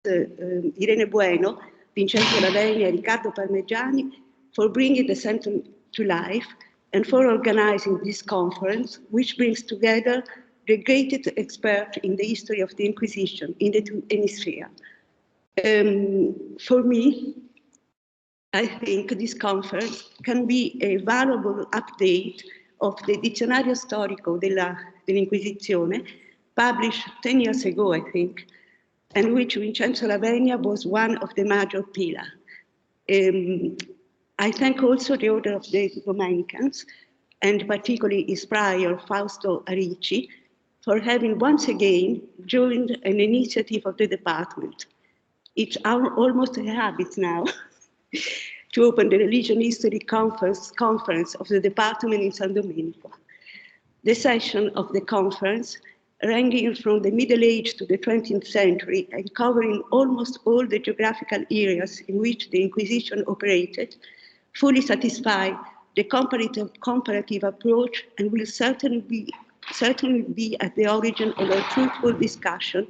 Irene Bueno, Vincenzo Lavegna, and Riccardo Parmigiani for bringing the center to life and for organizing this conference, which brings together the greatest expert in the history of the Inquisition in the two hemispheres. For me, I think this conference can be a valuable update of the Dizionario Storico dell'Inquisizione, published 10 years ago, I think, and which Vincenzo Lavegna was one of the major pillars. I thank also the Order of the Dominicans, and particularly its prior, Fausto Arici, for having once again joined an initiative of the department. It's almost a habit now to open the Religion History conference of the department in San Domenico. The session of the conference, ranging from the Middle Age to the 20th century and covering almost all the geographical areas in which the Inquisition operated, fully satisfy the comparative approach and will certainly be at the origin of a fruitful discussion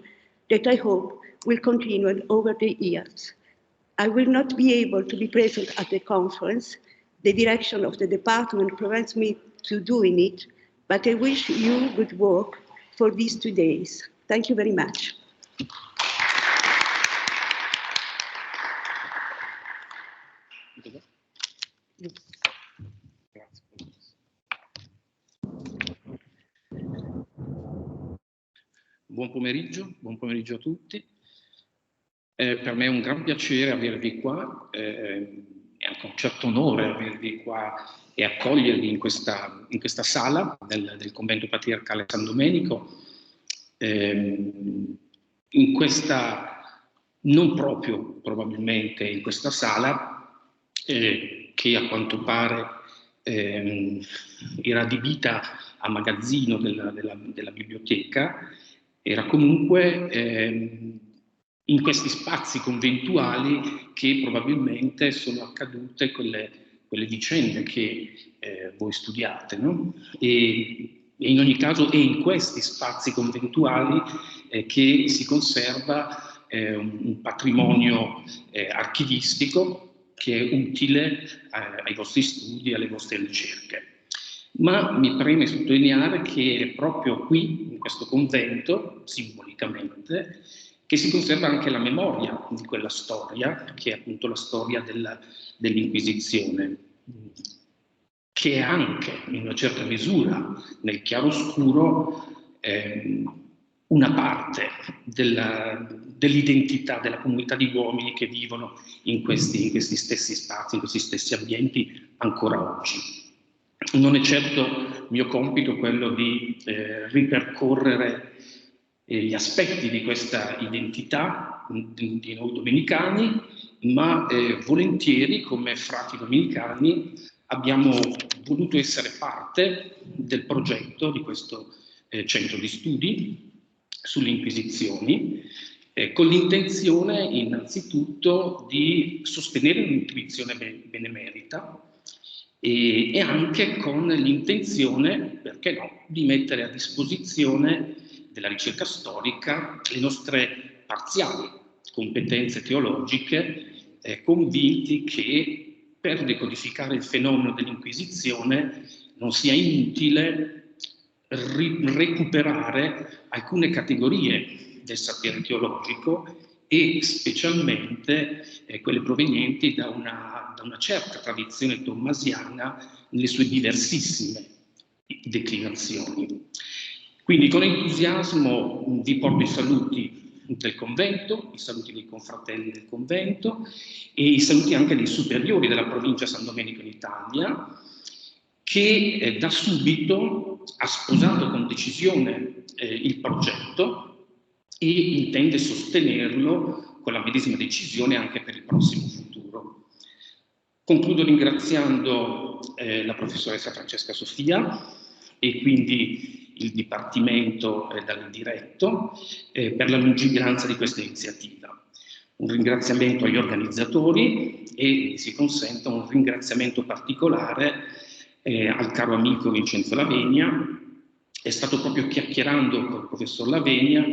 that I hope will continue over the years. I will not be able to be present at the conference. The direction of the department prevents me to doing it, but I wish you good work for these 2 days. Thank you very much. Buon pomeriggio a tutti. Per me è un gran piacere avervi qua, è anche un certo onore avervi qua e accogliervi in questa sala del convento patriarcale San Domenico, in questa, non proprio probabilmente in questa sala, che a quanto pare era adibita a magazzino della biblioteca, era comunque in questi spazi conventuali che probabilmente sono accadute quelle vicende che voi studiate, no? E in ogni caso è in questi spazi conventuali che si conserva un patrimonio archivistico che è utile ai vostri studi, alle vostre ricerche. Ma mi preme sottolineare che è proprio qui, in questo convento, simbolicamente, che si conserva anche la memoria di quella storia, che è appunto la storia dell'Inquisizione, che è anche, in una certa misura, nel chiaroscuro, una parte dell'identità della comunità di uomini che vivono in questi stessi spazi, in questi stessi ambienti ancora oggi. Non è certo mio compito quello di ripercorrere gli aspetti di questa identità di noi domenicani, ma volentieri come frati domenicani abbiamo voluto essere parte del progetto di questo centro di studi sulle Inquisizioni, con l'intenzione innanzitutto di sostenere un'intuizione benemerita e anche con l'intenzione, perché no, di mettere a disposizione della ricerca storica le nostre parziali competenze teologiche, convinti che per decodificare il fenomeno dell'Inquisizione non sia inutile recuperare alcune categorie del sapere teologico e specialmente quelle provenienti da una certa tradizione tommasiana nelle sue diversissime declinazioni. Quindi con entusiasmo vi porto i saluti del convento, i saluti dei confratelli del convento e i saluti anche dei superiori della provincia San Domenico in Italia, che da subito ha sposato con decisione il progetto e intende sostenerlo con la medesima decisione anche per il prossimo futuro. Concludo ringraziando la professoressa Francesca Sofia e quindi il Dipartimento dall'indiretto per la lungimiranza di questa iniziativa. Un ringraziamento agli organizzatori e si consenta un ringraziamento particolare al caro amico Vincenzo Lavegna. È stato proprio chiacchierando con il professor Lavegna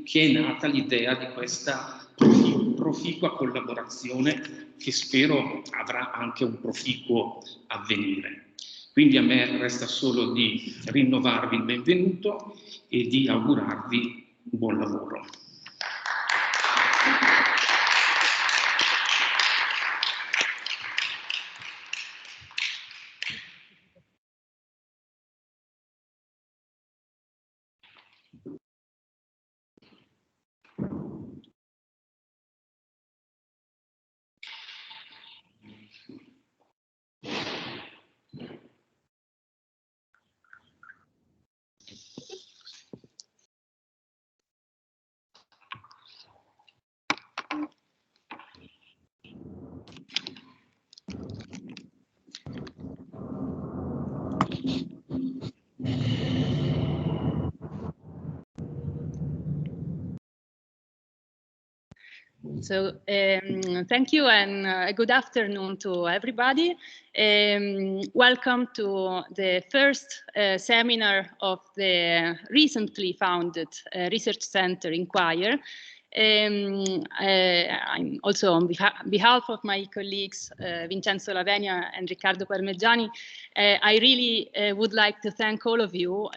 che è nata l'idea di questa profilo proficua collaborazione che spero avrà anche un proficuo avvenire. Quindi a me resta solo di rinnovarvi il benvenuto e di augurarvi buon lavoro. So thank you and good afternoon to everybody. Welcome to the first seminar of the recently founded research center Inquire. I'm also on behalf of my colleagues Vincenzo Lavenia and Riccardo Parmigiani. I really would like to thank all of you,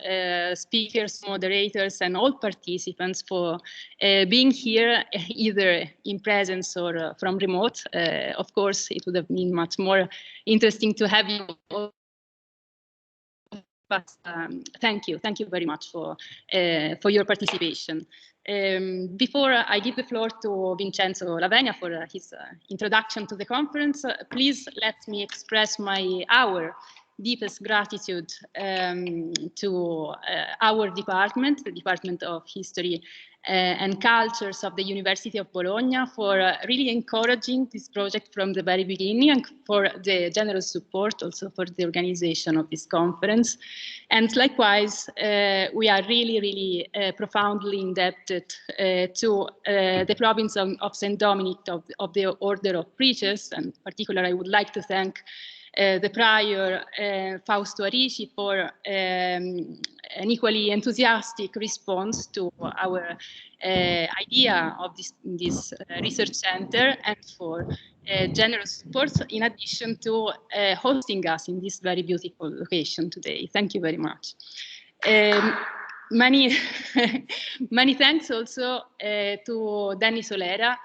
speakers, moderators, and all participants for being here, either in presence or from remote. Of course, it would have been much more interesting to have you all. But thank you very much for your participation. Before I give the floor to Vincenzo Lavenia for his introduction to the conference, please let me express our deepest gratitude to our department, the Department of History and Cultures of the University of Bologna, for really encouraging this project from the very beginning and for the generous support also for the organization of this conference. And likewise, we are really profoundly indebted to the province of St. Dominic of the Order of Preachers, and in particular I would like to thank the prior Fausto Arici for an equally enthusiastic response to our idea of this research center, and for generous support in addition to hosting us in this very beautiful location today. Thank you very much. Many thanks also to Danny Solera.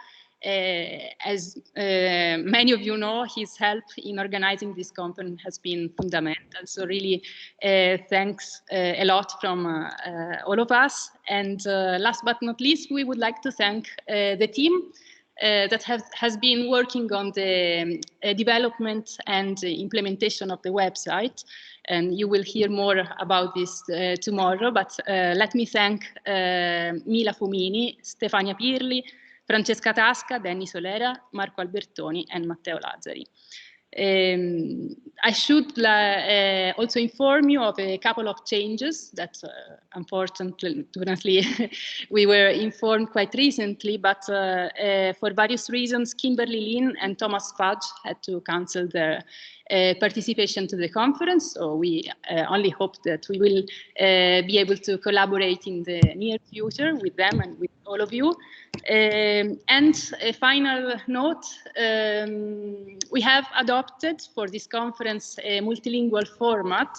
As many of you know, his help in organizing this conference has been fundamental. So really, thanks a lot from all of us. And last but not least, we would like to thank the team that has been working on the development and implementation of the website. And you will hear more about this tomorrow. But let me thank Mila Fumini, Stefania Pirli, Francesca Tasca, Danny Solera, Marco Albertoni, and Matteo Lazzari. I should also inform you of a couple of changes that unfortunately we were informed quite recently, but for various reasons, Kimberly Lin and Thomas Fudge had to cancel their participation to the conference. So we only hope that we will be able to collaborate in the near future with them and with all of you. And a final note, we have adopted for this conference a multilingual format.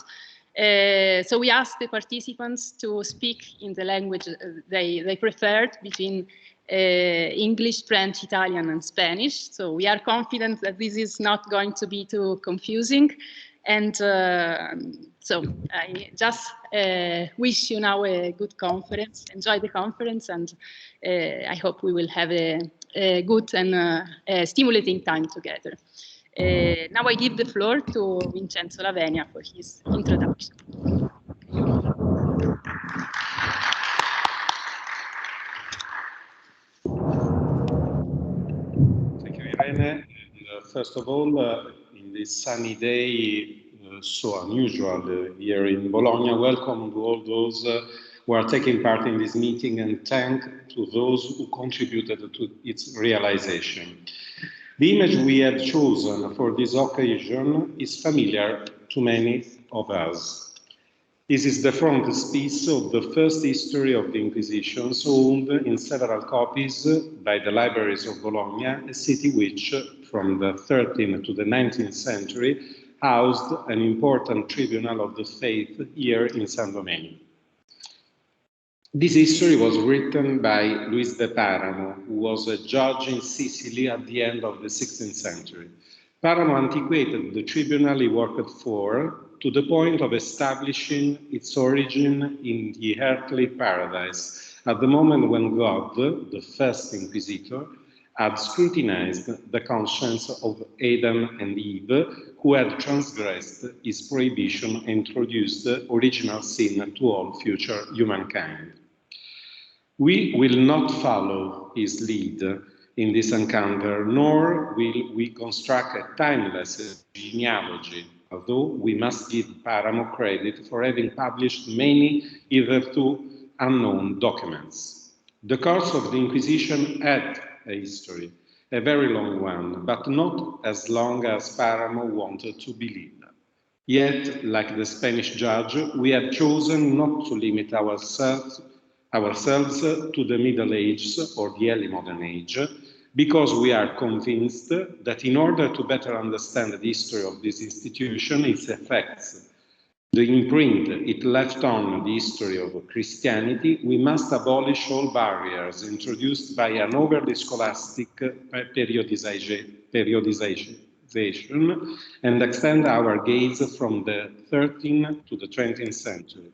So we asked the participants to speak in the language they preferred between English, French, Italian, and Spanish. So we are confident that this is not going to be too confusing. And so I just wish you now a good conference. Enjoy the conference, and I hope we will have a good and stimulating time together. Now I give the floor to Vincenzo Lavenia for his introduction. Thank you, Irene. First of all, in this sunny day, so unusual here in Bologna, welcome to all those who are taking part in this meeting, and thank to those who contributed to its realization. The image we have chosen for this occasion is familiar to many of us. This is the frontispiece of the first history of the Inquisitions, owned in several copies by the libraries of Bologna, a city which, from the 13th to the 19th century, housed an important tribunal of the faith here in San Domenica. This history was written by Luis de Paramo, who was a judge in Sicily at the end of the 16th century. Paramo antiquated the tribunal he worked for to the point of establishing its origin in the earthly paradise, at the moment when God, the first inquisitor, had scrutinized the conscience of Adam and Eve, who had transgressed his prohibition and introduced original sin to all future humankind. We will not follow his lead in this encounter, nor will we construct a timeless genealogy, although we must give Paramo credit for having published many hitherto unknown documents. The course of the Inquisition had a history, a very long one, but not as long as Paramo wanted to believe. Yet, like the Spanish judge, we have chosen not to limit ourselves to the Middle Ages or the early modern age, because we are convinced that in order to better understand the history of this institution, its effects, the imprint it left on the history of Christianity, we must abolish all barriers introduced by an overly scholastic periodization and extend our gaze from the 13th to the 20th century.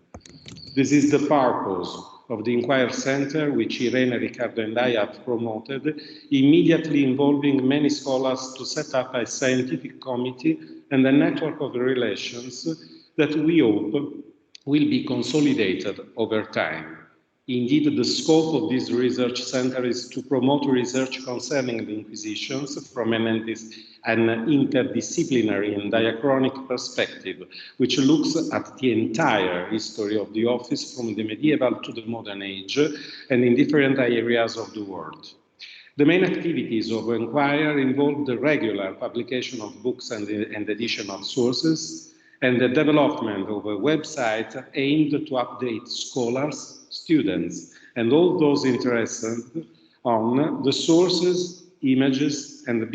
This is the purpose of the Inquire Center, which Irene, Riccardo, and I have promoted, immediately involving many scholars to set up a scientific committee and a network of relations that we hope will be consolidated over time. Indeed, the scope of this research center is to promote research concerning the Inquisitions from an interdisciplinary and diachronic perspective, which looks at the entire history of the office from the medieval to the modern age and in different areas of the world. The main activities of Inquire involve the regular publication of books and edition of sources, and the development of a website aimed to update scholars, students, and all those interested on the sources, images, and the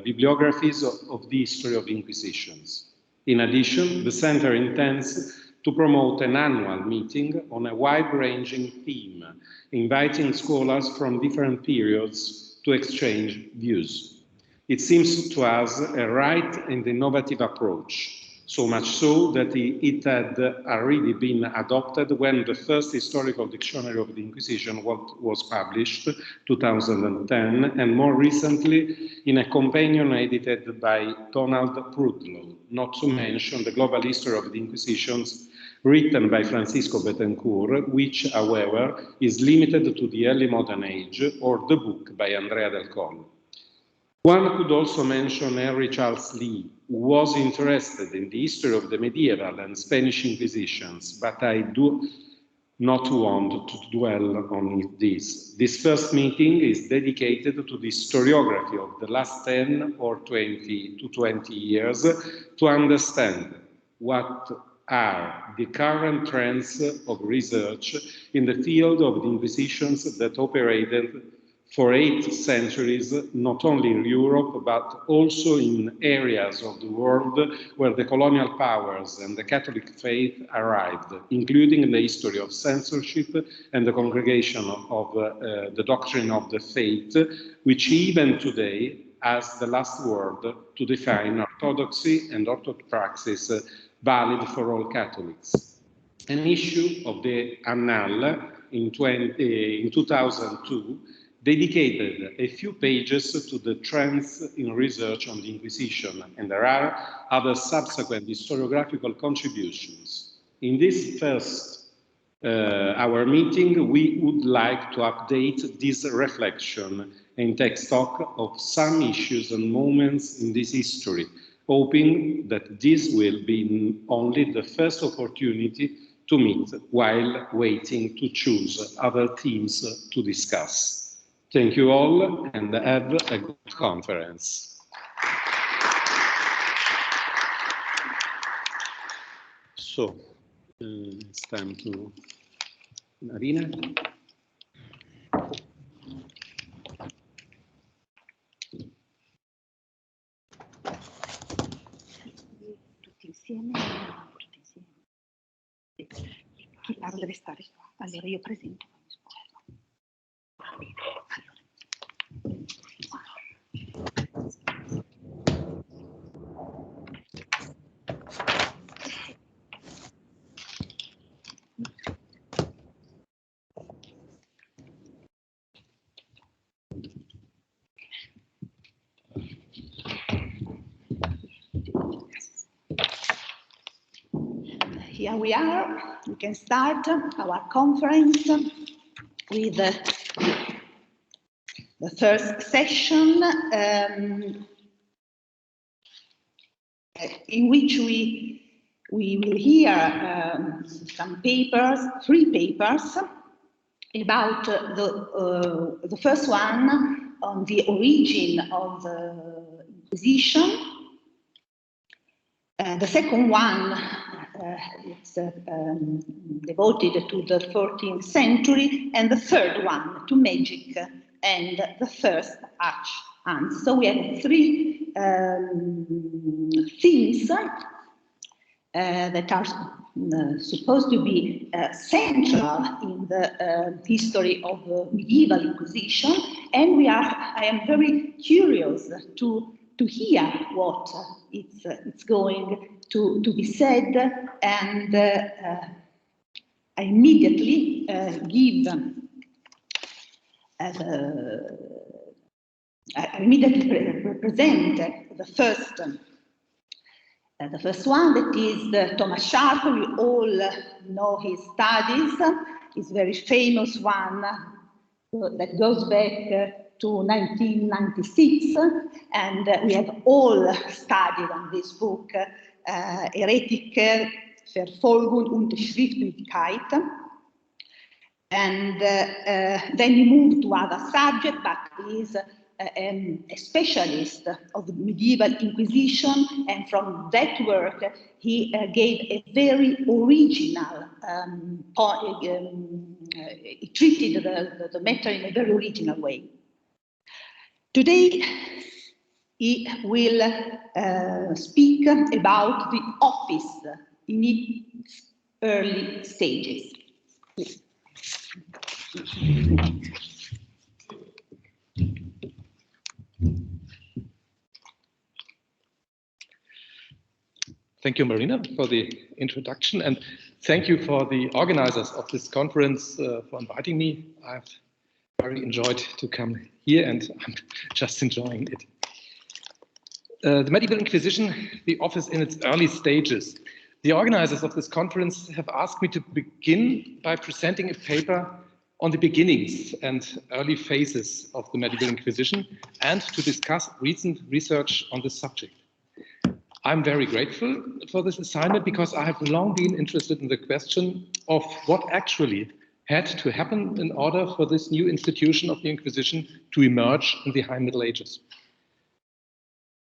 bibliographies of the history of Inquisitions. In addition, the Center intends to promote an annual meeting on a wide-ranging theme, inviting scholars from different periods to exchange views. It seems to us a right and innovative approach, so much so that it had already been adopted when the first historical dictionary of the Inquisition was published, 2010, and more recently in a companion edited by Donald Prudlow, not to mention the global history of the Inquisitions written by Francisco Betancourt, which, however, is limited to the early modern age, or the book by Andrea del Collo. One could also mention Henry Charles Lee, who was interested in the history of the medieval and Spanish Inquisitions, but I do not want to dwell on this. This first meeting is dedicated to the historiography of the last 10 or 20 years to understand what are the current trends of research in the field of the Inquisitions that operated for 8 centuries, not only in Europe, but also in areas of the world where the colonial powers and the Catholic faith arrived, including the history of censorship and the congregation of the doctrine of the faith, which even today has the last word to define orthodoxy and orthopraxis valid for all Catholics. An issue of the Annal in 2002 dedicated a few pages to the trends in research on the Inquisition, and there are other subsequent historiographical contributions. In this first our meeting, we would like to update this reflection and take stock of some issues and moments in this history, hoping that this will be only the first opportunity to meet while waiting to choose other themes to discuss. Thank you all, and have a good conference. So, It's time to Marina. Tutti insieme. Chi parla deve stare qua. Allora io presento. Here we are. We can start our conference with the first session, in which we will hear some papers, 3 papers, about the first one on the origin of the Inquisition. The second one is devoted to the 14th century, and the third one to magic and the first archants. So we have 3 themes that are supposed to be central in the history of the medieval Inquisition, and I am very curious to hear what it's going to be said, and I immediately present the first one, that is Thomas Sharp. You all know his studies, his very famous one that goes back to 1996, and we have all studied on this book, Heretiker, Verfolgung und Schriftlichkeit. And then he moved to other subjects, but he is a specialist of the medieval Inquisition, and from that work he gave a very original, he treated the matter in a very original way. Today he will speak about the office in its early stages. Please. Thank you, Marina, for the introduction, and thank you for the organizers of this conference for inviting me. I've very enjoyed to come here, and I'm just enjoying it. The Medieval Inquisition, the office in its early stages. The organizers of this conference have asked me to begin by presenting a paper on the beginnings and early phases of the Medieval Inquisition, and to discuss recent research on this subject. I'm very grateful for this assignment because I have long been interested in the question of what actually had to happen in order for this new institution of the Inquisition to emerge in the High Middle Ages.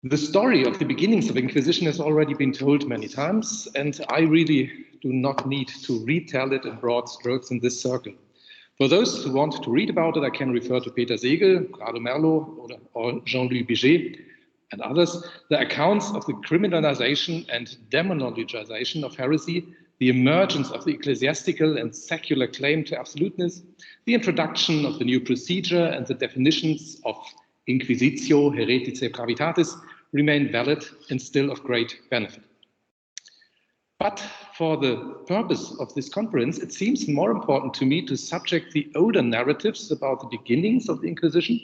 The story of the beginnings of Inquisition has already been told many times, and I really do not need to retell it in broad strokes in this circle. For those who want to read about it, I can refer to Peter Segel, Corrado Merlo, or Jean-Louis Biget, and others. The accounts of the criminalization and demonologization of heresy, the emergence of the ecclesiastical and secular claim to absoluteness, the introduction of the new procedure, and the definitions of Inquisitio Heretice Gravitatis remain valid and still of great benefit. But for the purpose of this conference, it seems more important to me to subject the older narratives about the beginnings of the Inquisition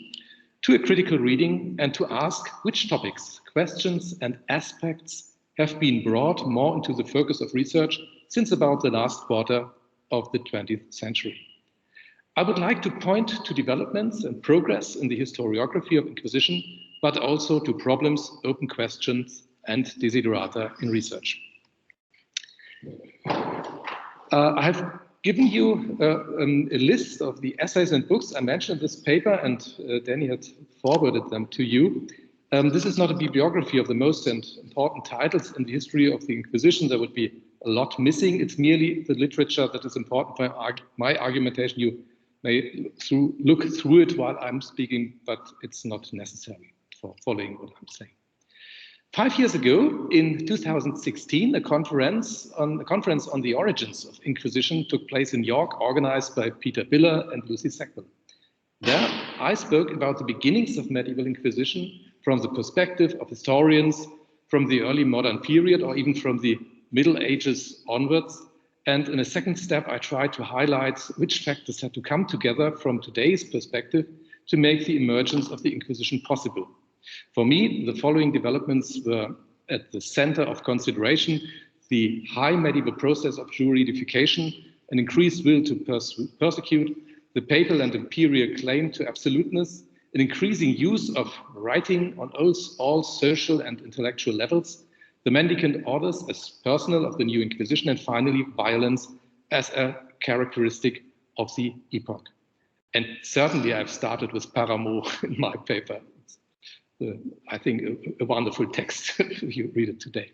to a critical reading and to ask which topics, questions, and aspects have been brought more into the focus of research since about the last quarter of the 20th century. I would like to point to developments and progress in the historiography of Inquisition, but also to problems, open questions, and desiderata in research. I have given you a list of the essays and books I mentioned in this paper, and Danny had forwarded them to you. This is not a bibliography of the most important titles in the history of the Inquisition. There would be a lot missing. It's merely the literature that is important for my argumentation. You may look through it while I'm speaking, but it's not necessary for following what I'm saying. 5 years ago, in 2016, a conference on the origins of Inquisition took place in York, organized by Peter Biller and Lucy Sackville. There, I spoke about the beginnings of medieval Inquisition from the perspective of historians from the early modern period, or even from the Middle Ages onwards. And in a second step, I tried to highlight which factors had to come together from today's perspective to make the emergence of the Inquisition possible. For me, the following developments were at the center of consideration: the high medieval process of juridification, an increased will to persecute, the papal and imperial claim to absoluteness, an increasing use of writing on all social and intellectual levels, the mendicant orders as personnel of the new Inquisition, and finally, violence as a characteristic of the epoch. And certainly I've started with Paramo in my paper. I think a wonderful text if you read it today.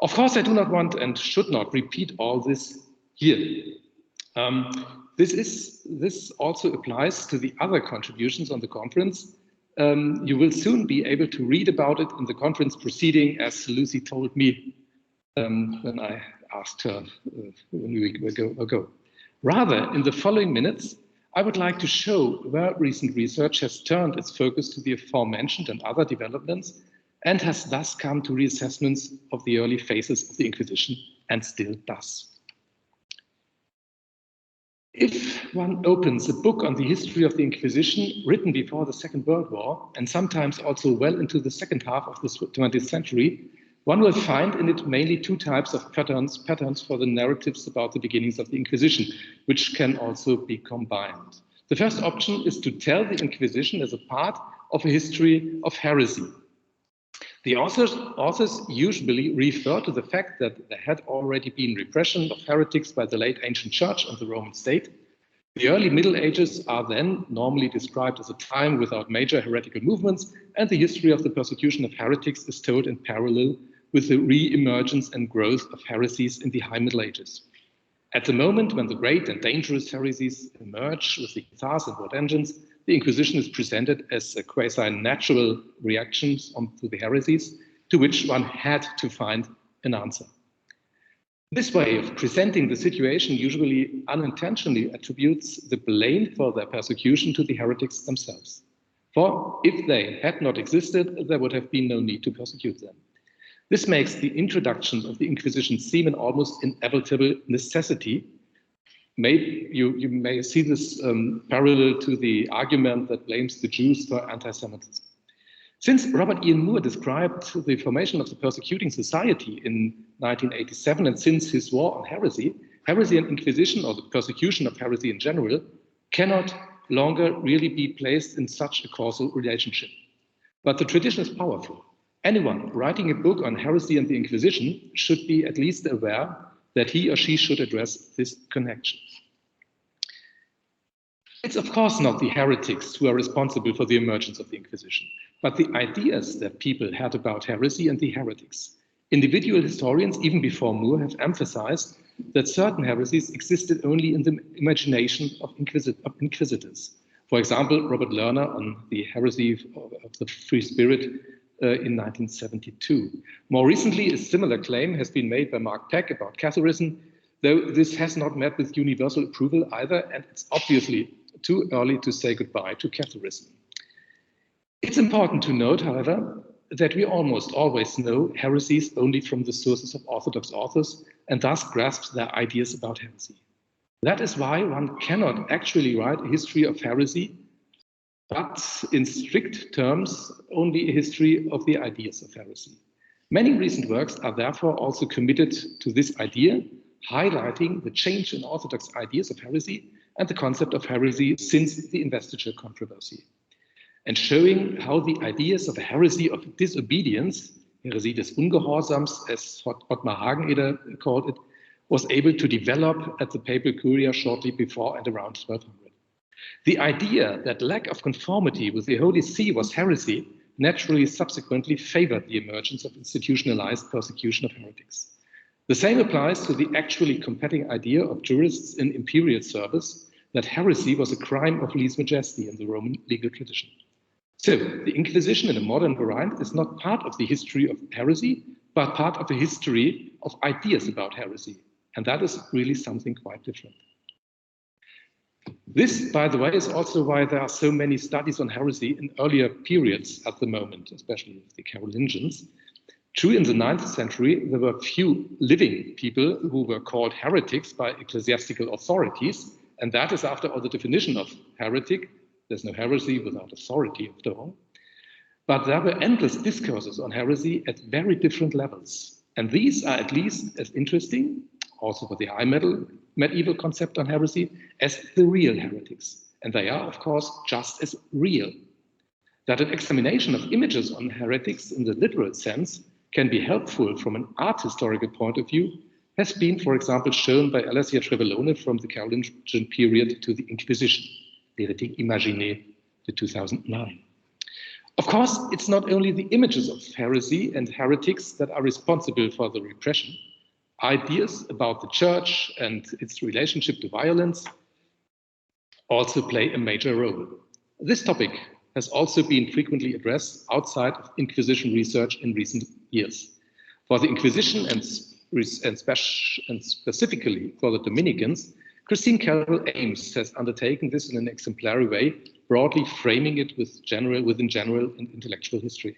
Of course, I do not want and should not repeat all this here. This also applies to the other contributions on the conference. You will soon be able to read about it in the conference proceeding, as Lucy told me when I asked her when we ago. Rather, in the following minutes, I would like to show where recent research has turned its focus to the aforementioned and other developments, and has thus come to reassessments of the early phases of the Inquisition, and still does. If one opens a book on the history of the Inquisition written before the Second World War, and sometimes also well into the second half of the 20th century, one will find in it mainly two types of patterns for the narratives about the beginnings of the Inquisition, which can also be combined. The first option is to tell the Inquisition as a part of a history of heresy. The authors usually refer to the fact that there had already been repression of heretics by the late ancient church and the Roman state. The early Middle Ages are then normally described as a time without major heretical movements, and the history of the persecution of heretics is told in parallel with the re-emergence and growth of heresies in the High Middle Ages. At the moment when the great and dangerous heresies emerge with the Cathars and Waldensians, the Inquisition is presented as a quasi-natural reaction to the heresies, to which one had to find an answer. This way of presenting the situation usually unintentionally attributes the blame for their persecution to the heretics themselves. For if they had not existed, there would have been no need to persecute them. This makes the introduction of the Inquisition seem an almost inevitable necessity. You may see this parallel to the argument that blames the Jews for anti-Semitism. Since Robert Ian Moore described the formation of the persecuting society in 1987, and since his war on heresy and Inquisition, or the persecution of heresy in general, cannot longer really be placed in such a causal relationship. But the tradition is powerful. Anyone writing a book on heresy and the Inquisition should be at least aware that he or she should address this connection. It's of course not the heretics who are responsible for the emergence of the Inquisition, but the ideas that people had about heresy and the heretics. Individual historians, even before Moore, have emphasized that certain heresies existed only in the imagination of inquisitors. For example, Robert Lerner on the heresy of the free spirit in 1972. More recently, a similar claim has been made by Mark Peck about Catharism, though this has not met with universal approval either, and it's obviously too early to say goodbye to Catharism. It's important to note, however, that we almost always know heresies only from the sources of Orthodox authors, and thus grasp their ideas about heresy. That is why one cannot actually write a history of heresy, but in strict terms, only a history of the ideas of heresy. Many recent works are therefore also committed to this idea, highlighting the change in Orthodox ideas of heresy and the concept of heresy since the investiture controversy, and showing how the ideas of a heresy of disobedience, Heresie des Ungehorsams, as Ottmar Hageneder called it, was able to develop at the papal curia shortly before and around 1200. The idea that lack of conformity with the Holy See was heresy naturally subsequently favored the emergence of institutionalized persecution of heretics. The same applies to the actually competing idea of jurists in imperial service that heresy was a crime of lese majesty in the Roman legal tradition. So the Inquisition in a modern variant is not part of the history of heresy, but part of the history of ideas about heresy. And that is really something quite different. This, by the way, is also why there are so many studies on heresy in earlier periods at the moment, especially the Carolingians. True, in the 9th century, there were few living people who were called heretics by ecclesiastical authorities, and that is after all the definition of heretic. There's no heresy without authority, after all. But there were endless discourses on heresy at very different levels. And these are at least as interesting, also for the high medieval concept on heresy, as the real heretics. And they are, of course, just as real. That an examination of images on heretics in the literal sense can be helpful from an art historical point of view has been, for example, shown by Alessia Trevellone from the Carolingian period to the Inquisition, L'Hérétique Imaginé, de 2009. Of course, it's not only the images of heresy and heretics that are responsible for the repression. Ideas about the church and its relationship to violence also play a major role. This topic has also been frequently addressed outside of Inquisition research in recent years. For the Inquisition and specifically for the Dominicans, Christine Carroll Ames has undertaken this in an exemplary way, broadly framing it within general and intellectual history.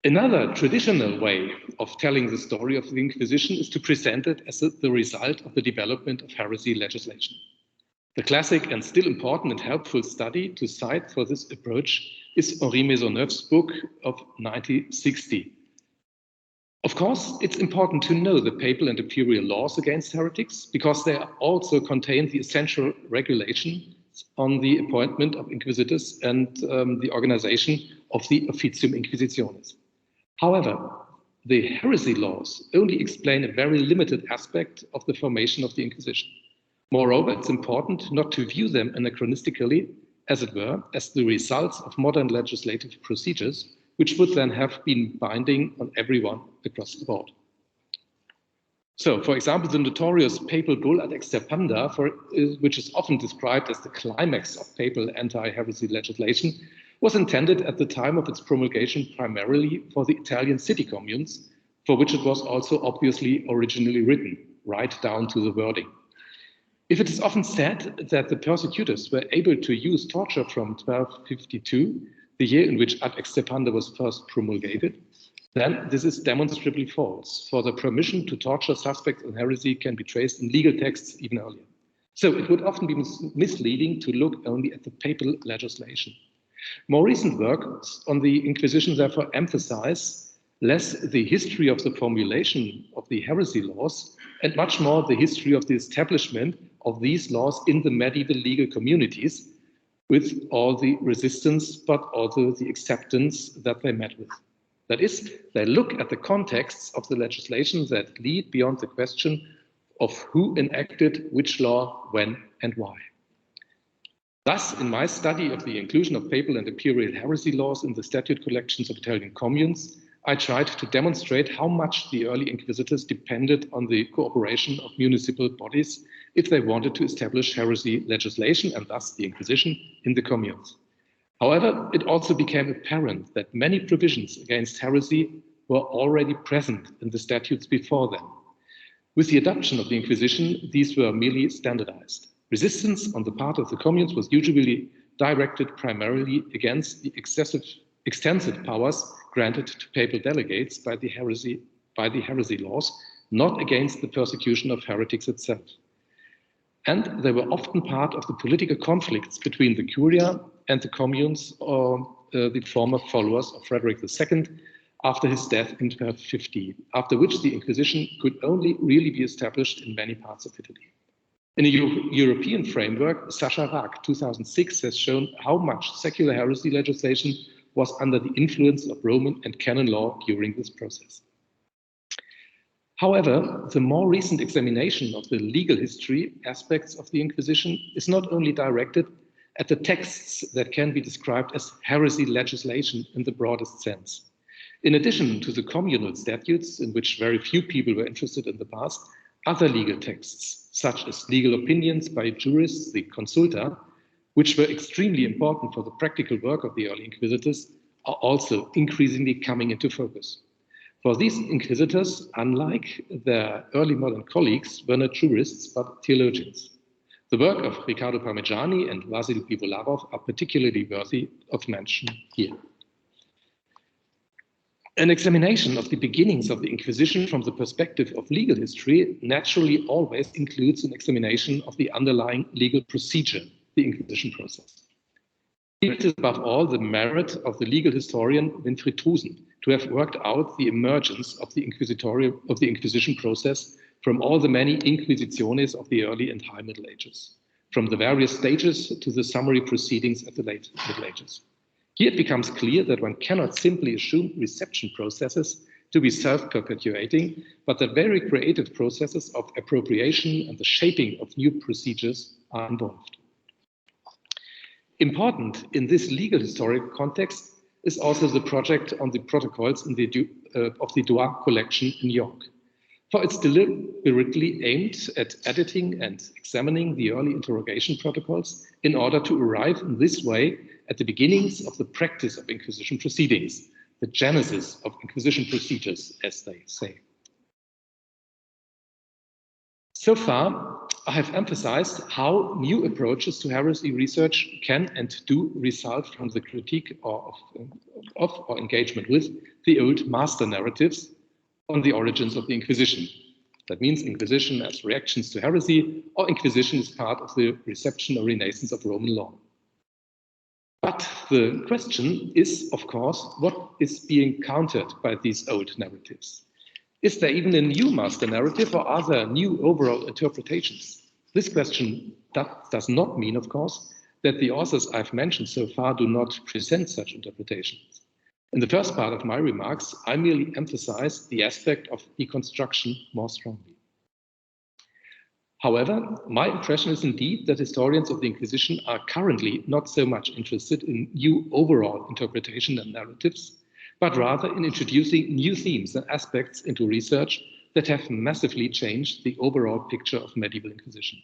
Another traditional way of telling the story of the Inquisition is to present it as the result of the development of heresy legislation. The classic and still important and helpful study to cite for this approach is Henri Maisonneuve's book of 1960. Of course, it's important to know the papal and imperial laws against heretics because they also contain the essential regulations on the appointment of inquisitors and the organization of the Officium Inquisitionis. However, the heresy laws only explain a very limited aspect of the formation of the Inquisition. Moreover, it's important not to view them anachronistically, as it were, as the results of modern legislative procedures, which would then have been binding on everyone across the board. So, for example, the notorious papal bull ad extirpanda, which is often described as the climax of papal anti-heresy legislation, was intended at the time of its promulgation primarily for the Italian city communes, for which it was also obviously originally written, right down to the wording. If it is often said that the persecutors were able to use torture from 1252, the year in which ad extirpanda was first promulgated, then this is demonstrably false, for the permission to torture suspects in heresy can be traced in legal texts even earlier. So it would often be misleading to look only at the papal legislation. More recent works on the Inquisition therefore emphasize less the history of the formulation of the heresy laws and much more the history of the establishment of these laws in the medieval legal communities, with all the resistance, but also the acceptance that they met with. That is, they look at the contexts of the legislation that lead beyond the question of who enacted which law, when, and why. Thus, in my study of the inclusion of papal and imperial heresy laws in the statute collections of Italian communes, I tried to demonstrate how much the early inquisitors depended on the cooperation of municipal bodies if they wanted to establish heresy legislation and thus the Inquisition in the communes. However, it also became apparent that many provisions against heresy were already present in the statutes before then. With the adoption of the Inquisition, these were merely standardized. Resistance on the part of the communes was usually directed primarily against the extensive powers granted to papal delegates by the heresy laws, not against the persecution of heretics itself. And they were often part of the political conflicts between the Curia and the communes, or the former followers of Frederick II, after his death in 1250, after which the Inquisition could only really be established in many parts of Italy. In a European framework, Sascha Rack, 2006, has shown how much secular heresy legislation was under the influence of Roman and canon law during this process. However, the more recent examination of the legal history aspects of the Inquisition is not only directed at the texts that can be described as heresy legislation in the broadest sense. In addition to the communal statutes, in which very few people were interested in the past, other legal texts, such as legal opinions by jurists, the consulta, which were extremely important for the practical work of the early inquisitors, are also increasingly coming into focus. For these inquisitors, unlike their early modern colleagues, were not jurists but theologians. The work of Riccardo Parmigiani and Vasil Pivolarov are particularly worthy of mention here. An examination of the beginnings of the Inquisition from the perspective of legal history naturally always includes an examination of the underlying legal procedure, the Inquisition process. It is above all the merit of the legal historian Winfried Trusen to have worked out the emergence of the Inquisition process from all the many inquisitiones of the early and high Middle Ages, from the various stages to the summary proceedings at the late Middle Ages. Here it becomes clear that one cannot simply assume reception processes to be self-perpetuating, but that very creative processes of appropriation and the shaping of new procedures are involved. Important in this legal historic context is also the project on the protocols in of the Dua collection in York. For it's deliberately aimed at editing and examining the early interrogation protocols in order to arrive in this way at the beginnings of the practice of Inquisition proceedings, the genesis of Inquisition procedures, as they say. So far, I have emphasized how new approaches to heresy research can and do result from the critique of or engagement with the old master narratives on the origins of the Inquisition. That means Inquisition as reactions to heresy, or Inquisition as part of the reception or renaissance of Roman law. But the question is, of course, what is being countered by these old narratives? Is there even a new master narrative, or are there new overall interpretations? This question does not mean, of course, that the authors I've mentioned so far do not present such interpretations. In the first part of my remarks, I merely emphasize the aspect of deconstruction more strongly. However, my impression is indeed that historians of the Inquisition are currently not so much interested in new overall interpretation and narratives, but rather in introducing new themes and aspects into research that have massively changed the overall picture of medieval Inquisition.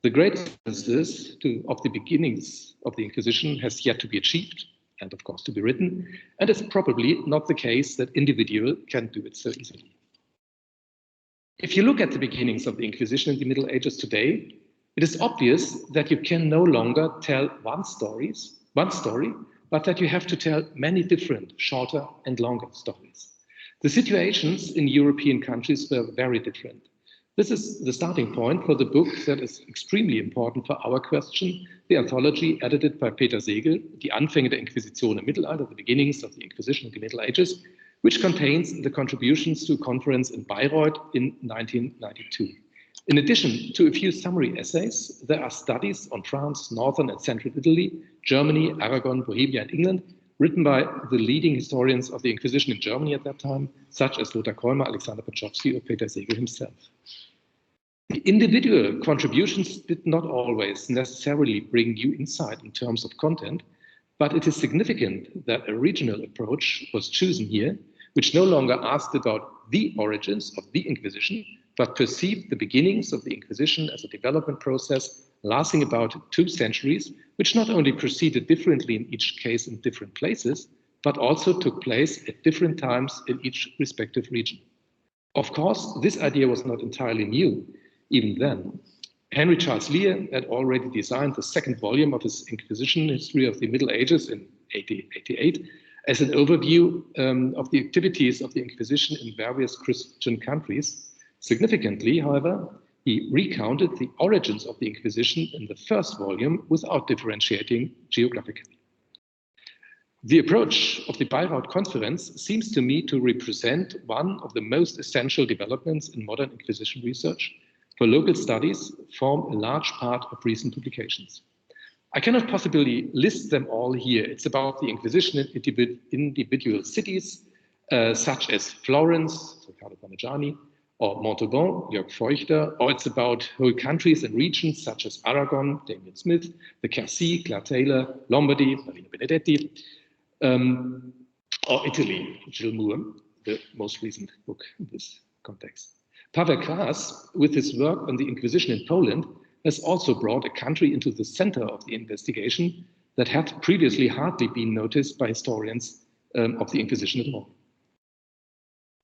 The great synthesis of the beginnings of the Inquisition has yet to be achieved, and of course to be written, and it's probably not the case that individuals can do it so easily. If you look at the beginnings of the Inquisition in the Middle Ages today, it is obvious that you can no longer tell one story, but that you have to tell many different, shorter and longer stories. The situations in European countries were very different. This is the starting point for the book that is extremely important for our question, the anthology edited by Peter Segel, Die Anfänge der Inquisition im Mittelalter, the beginnings of the Inquisition in the Middle Ages, which contains the contributions to a conference in Bayreuth in 1992. In addition to a few summary essays, there are studies on France, northern and central Italy, Germany, Aragon, Bohemia, and England, written by the leading historians of the Inquisition in Germany at that time, such as Lothar Kolmer, Alexander Pachowski, or Peter Segel himself. The individual contributions did not always necessarily bring new insight in terms of content, but it is significant that a regional approach was chosen here, which no longer asked about the origins of the Inquisition, but perceived the beginnings of the Inquisition as a development process lasting about 2 centuries, which not only proceeded differently in each case in different places, but also took place at different times in each respective region. Of course, this idea was not entirely new, even then. Henry Charles Lear had already designed the second volume of his Inquisition History of the Middle Ages in 1888 as an overview of the activities of the Inquisition in various Christian countries. Significantly, however, he recounted the origins of the Inquisition in the first volume without differentiating geographically. The approach of the Bayreuth Conference seems to me to represent one of the most essential developments in modern Inquisition research, for local studies form a large part of recent publications. I cannot possibly list them all here. It's about the Inquisition in individual cities, such as Florence, Riccardo Parmigiani, or Montauban, Jörg Feuchter, or it's about whole countries and regions such as Aragon, Damien Smith, the Quercy, Clare Taylor, Lombardy, Marina Benedetti. or Italy, Gilles Moore, the most recent book in this context. Paweł Kras, with his work on the Inquisition in Poland, has also brought a country into the center of the investigation that had previously hardly been noticed by historians of the Inquisition at all.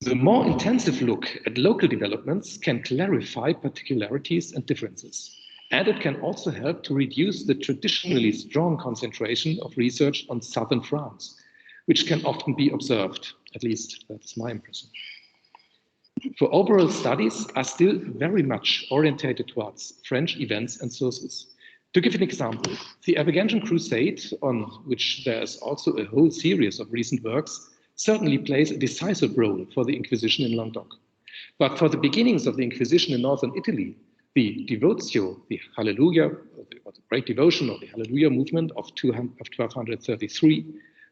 The more intensive look at local developments can clarify particularities and differences, and it can also help to reduce the traditionally strong concentration of research on southern France, which can often be observed, at least that's my impression. For overall studies are still very much orientated towards French events and sources. To give an example, the Albigensian Crusade, on which there is also a whole series of recent works, certainly plays a decisive role for the Inquisition in Languedoc. But for the beginnings of the Inquisition in northern Italy, the Devotio, the Hallelujah, or the Great Devotion, or the Hallelujah movement of 1233,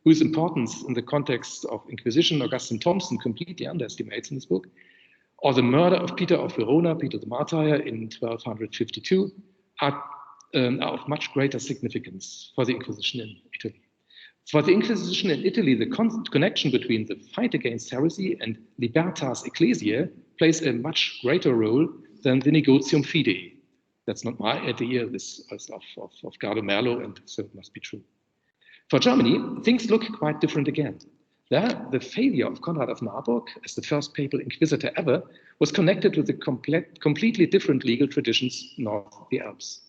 whose importance in the context of Inquisition Augustine Thompson completely underestimates in his book, or the murder of Peter of Verona, Peter the Martyr, in 1252, are of much greater significance for the Inquisition in Italy. For the Inquisition in Italy, the connection between the fight against heresy and libertas ecclesiae plays a much greater role than the negotium fidei. That's not my idea, this is of Gardo Merlo, and so it must be true. For Germany, things look quite different again. There, the failure of Konrad of Marburg as the first papal inquisitor ever was connected with the completely different legal traditions north of the Alps.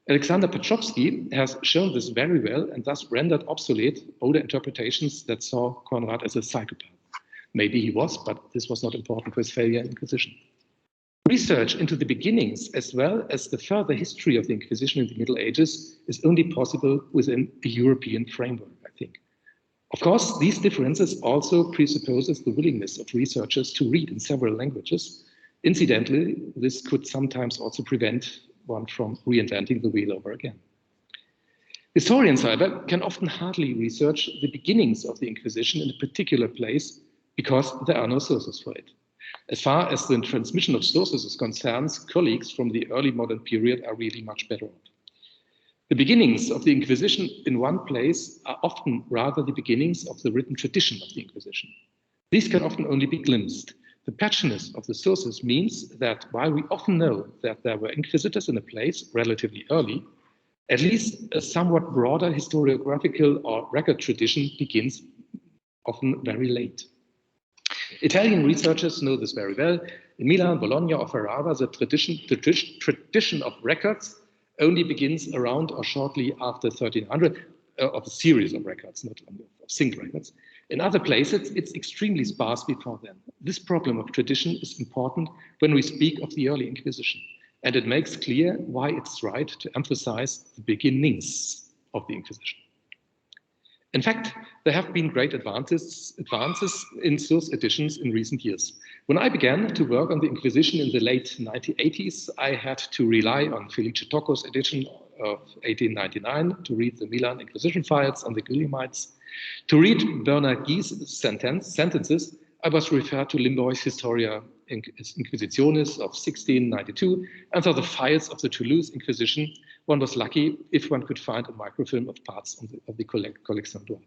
Alexander Pachowski has shown this very well and thus rendered obsolete older interpretations that saw Konrad as a psychopath. Maybe he was, but this was not important for his failure in Inquisition. Research into the beginnings as well as the further history of the Inquisition in the Middle Ages is only possible within a European framework, I think. Of course, these differences also presupposes the willingness of researchers to read in several languages. Incidentally, this could sometimes also prevent one from reinventing the wheel over again. Historians, however, can often hardly research the beginnings of the Inquisition in a particular place because there are no sources for it. As far as the transmission of sources is concerned, colleagues from the early modern period are really much better off. The beginnings of the Inquisition in one place are often rather the beginnings of the written tradition of the Inquisition. These can often only be glimpsed. The patchiness of the sources means that while we often know that there were inquisitors in a place relatively early, at least a somewhat broader historiographical or record tradition begins often very late. Italian researchers know this very well. In Milan, Bologna, or Ferrara, the tradition of records only begins around or shortly after 1300, of a series of records, not of single records. In other places, it's extremely sparse before then. This problem of tradition is important when we speak of the early Inquisition, and it makes clear why it's right to emphasize the beginnings of the Inquisition. In fact, there have been great advances in source editions in recent years. When I began to work on the Inquisition in the late 1980s, I had to rely on Felice Tocco's edition of 1899 to read the Milan Inquisition files on the Guillaumites. To read Bernard Guy's sentences, I was referred to Limboy's Historia Inquisitionis of 1692, and for the files of the Toulouse Inquisition, one was lucky if one could find a microfilm of parts of the Collection d'Or.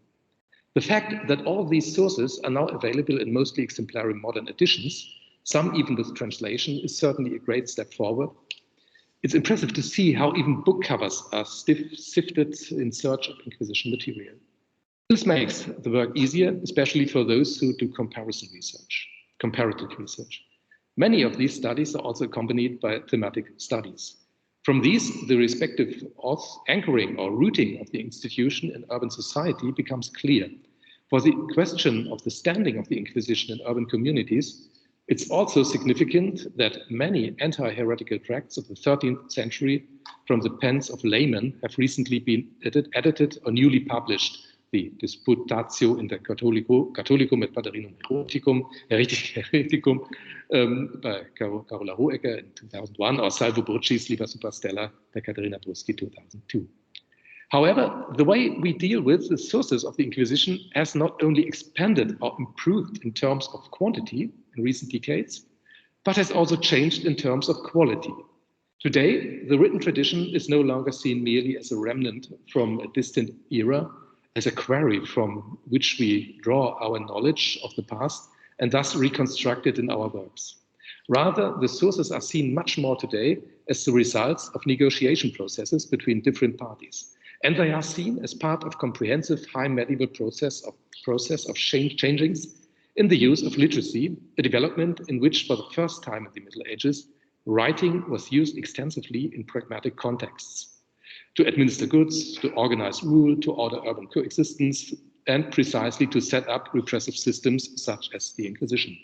The fact that all of these sources are now available in mostly exemplary modern editions, some even with translation, is certainly a great step forward. It's impressive to see how even book covers are sifted in search of Inquisition material. This makes the work easier, especially for those who do comparative research. Many of these studies are also accompanied by thematic studies. From these, the respective anchoring or rooting of the institution in urban society becomes clear. For the question of the standing of the Inquisition in urban communities, it's also significant that many anti-heretical tracts of the 13th century from the pens of laymen have recently been edited or newly published. The Disputatio inter Catholicum et Paterinum Hereticum by Carola Hohecker in 2001, or Salvo Brucci's Liber Superstella by Caterina Bruschi 2002. However, the way we deal with the sources of the Inquisition has not only expanded or improved in terms of quantity in recent decades, but has also changed in terms of quality. Today, the written tradition is no longer seen merely as a remnant from a distant era as a quarry from which we draw our knowledge of the past and thus reconstruct it in our works. Rather, the sources are seen much more today as the results of negotiation processes between different parties. And they are seen as part of comprehensive high medieval process of changings in the use of literacy, a development in which for the first time in the Middle Ages, writing was used extensively in pragmatic contexts. To administer goods, to organize rule, to order urban coexistence, and precisely to set up repressive systems such as the Inquisition.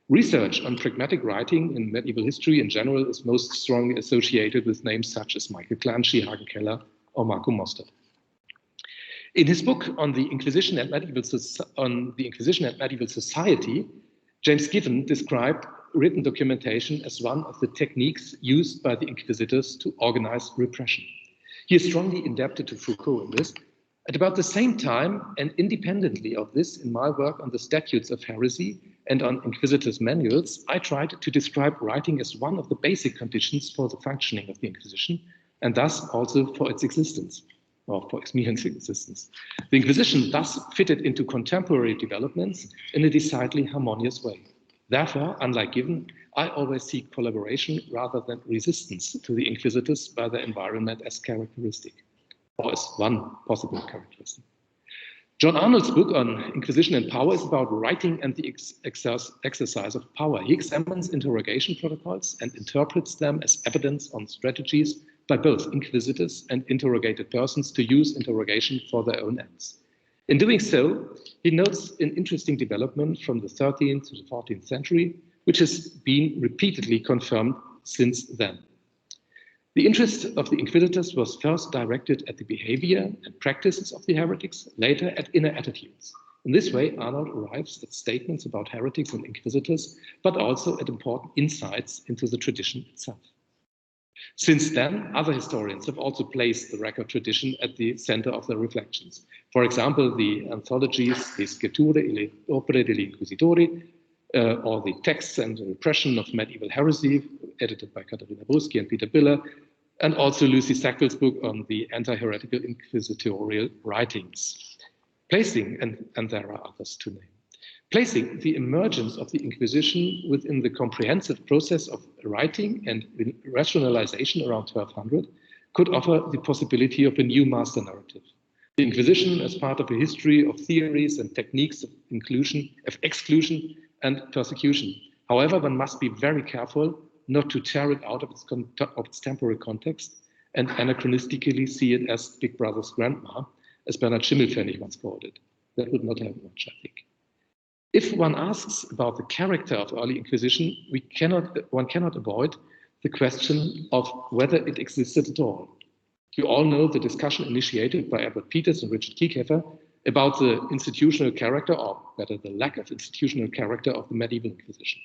Research on pragmatic writing in medieval history in general is most strongly associated with names such as Michael Clancy, Hagen Keller, or Marco Mostert. In his book on the Inquisition and medieval society, James Giffen described written documentation as one of the techniques used by the inquisitors to organize repression. He is strongly indebted to Foucault in this. At about the same time, and independently of this, in my work on the statutes of heresy and on inquisitors' manuals, I tried to describe writing as one of the basic conditions for the functioning of the Inquisition, and thus also for its existence, or for Maximilian's existence. The Inquisition thus fitted into contemporary developments in a decidedly harmonious way. Therefore, unlike Giffen, I always seek collaboration rather than resistance to the inquisitors by their environment as characteristic, or as one possible characteristic. John Arnold's book on Inquisition and Power is about writing and the exercise of power. He examines interrogation protocols and interprets them as evidence on strategies by both inquisitors and interrogated persons to use interrogation for their own ends. In doing so, he notes an interesting development from the 13th to the 14th century, which has been repeatedly confirmed since then. The interest of the inquisitors was first directed at the behavior and practices of the heretics, later at inner attitudes. In this way, Arnold arrives at statements about heretics and inquisitors, but also at important insights into the tradition itself. Since then, other historians have also placed the record tradition at the center of their reflections. For example, the anthologies De Scritture e le Opere degli Inquisitori, or the Texts and the Repression of Medieval Heresy, edited by Katharina Bruschi and Peter Biller, and also Lucy Sackville's book on the anti-heretical inquisitorial writings. Placing, and there are others to name, placing the emergence of the Inquisition within the comprehensive process of writing and rationalization around 1200 could offer the possibility of a new master narrative. The Inquisition as part of a history of theories and techniques of exclusion and persecution. However, one must be very careful not to tear it out of its temporary context and anachronistically see it as Big Brother's grandma, as Bernhard Schimmelpfennig once called it. That would not help much, I think. If one asks about the character of early Inquisition, one cannot avoid the question of whether it existed at all. You all know the discussion initiated by Albert Peters and Richard Kiekhaefer about the institutional character, or better, the lack of institutional character of the medieval Inquisition.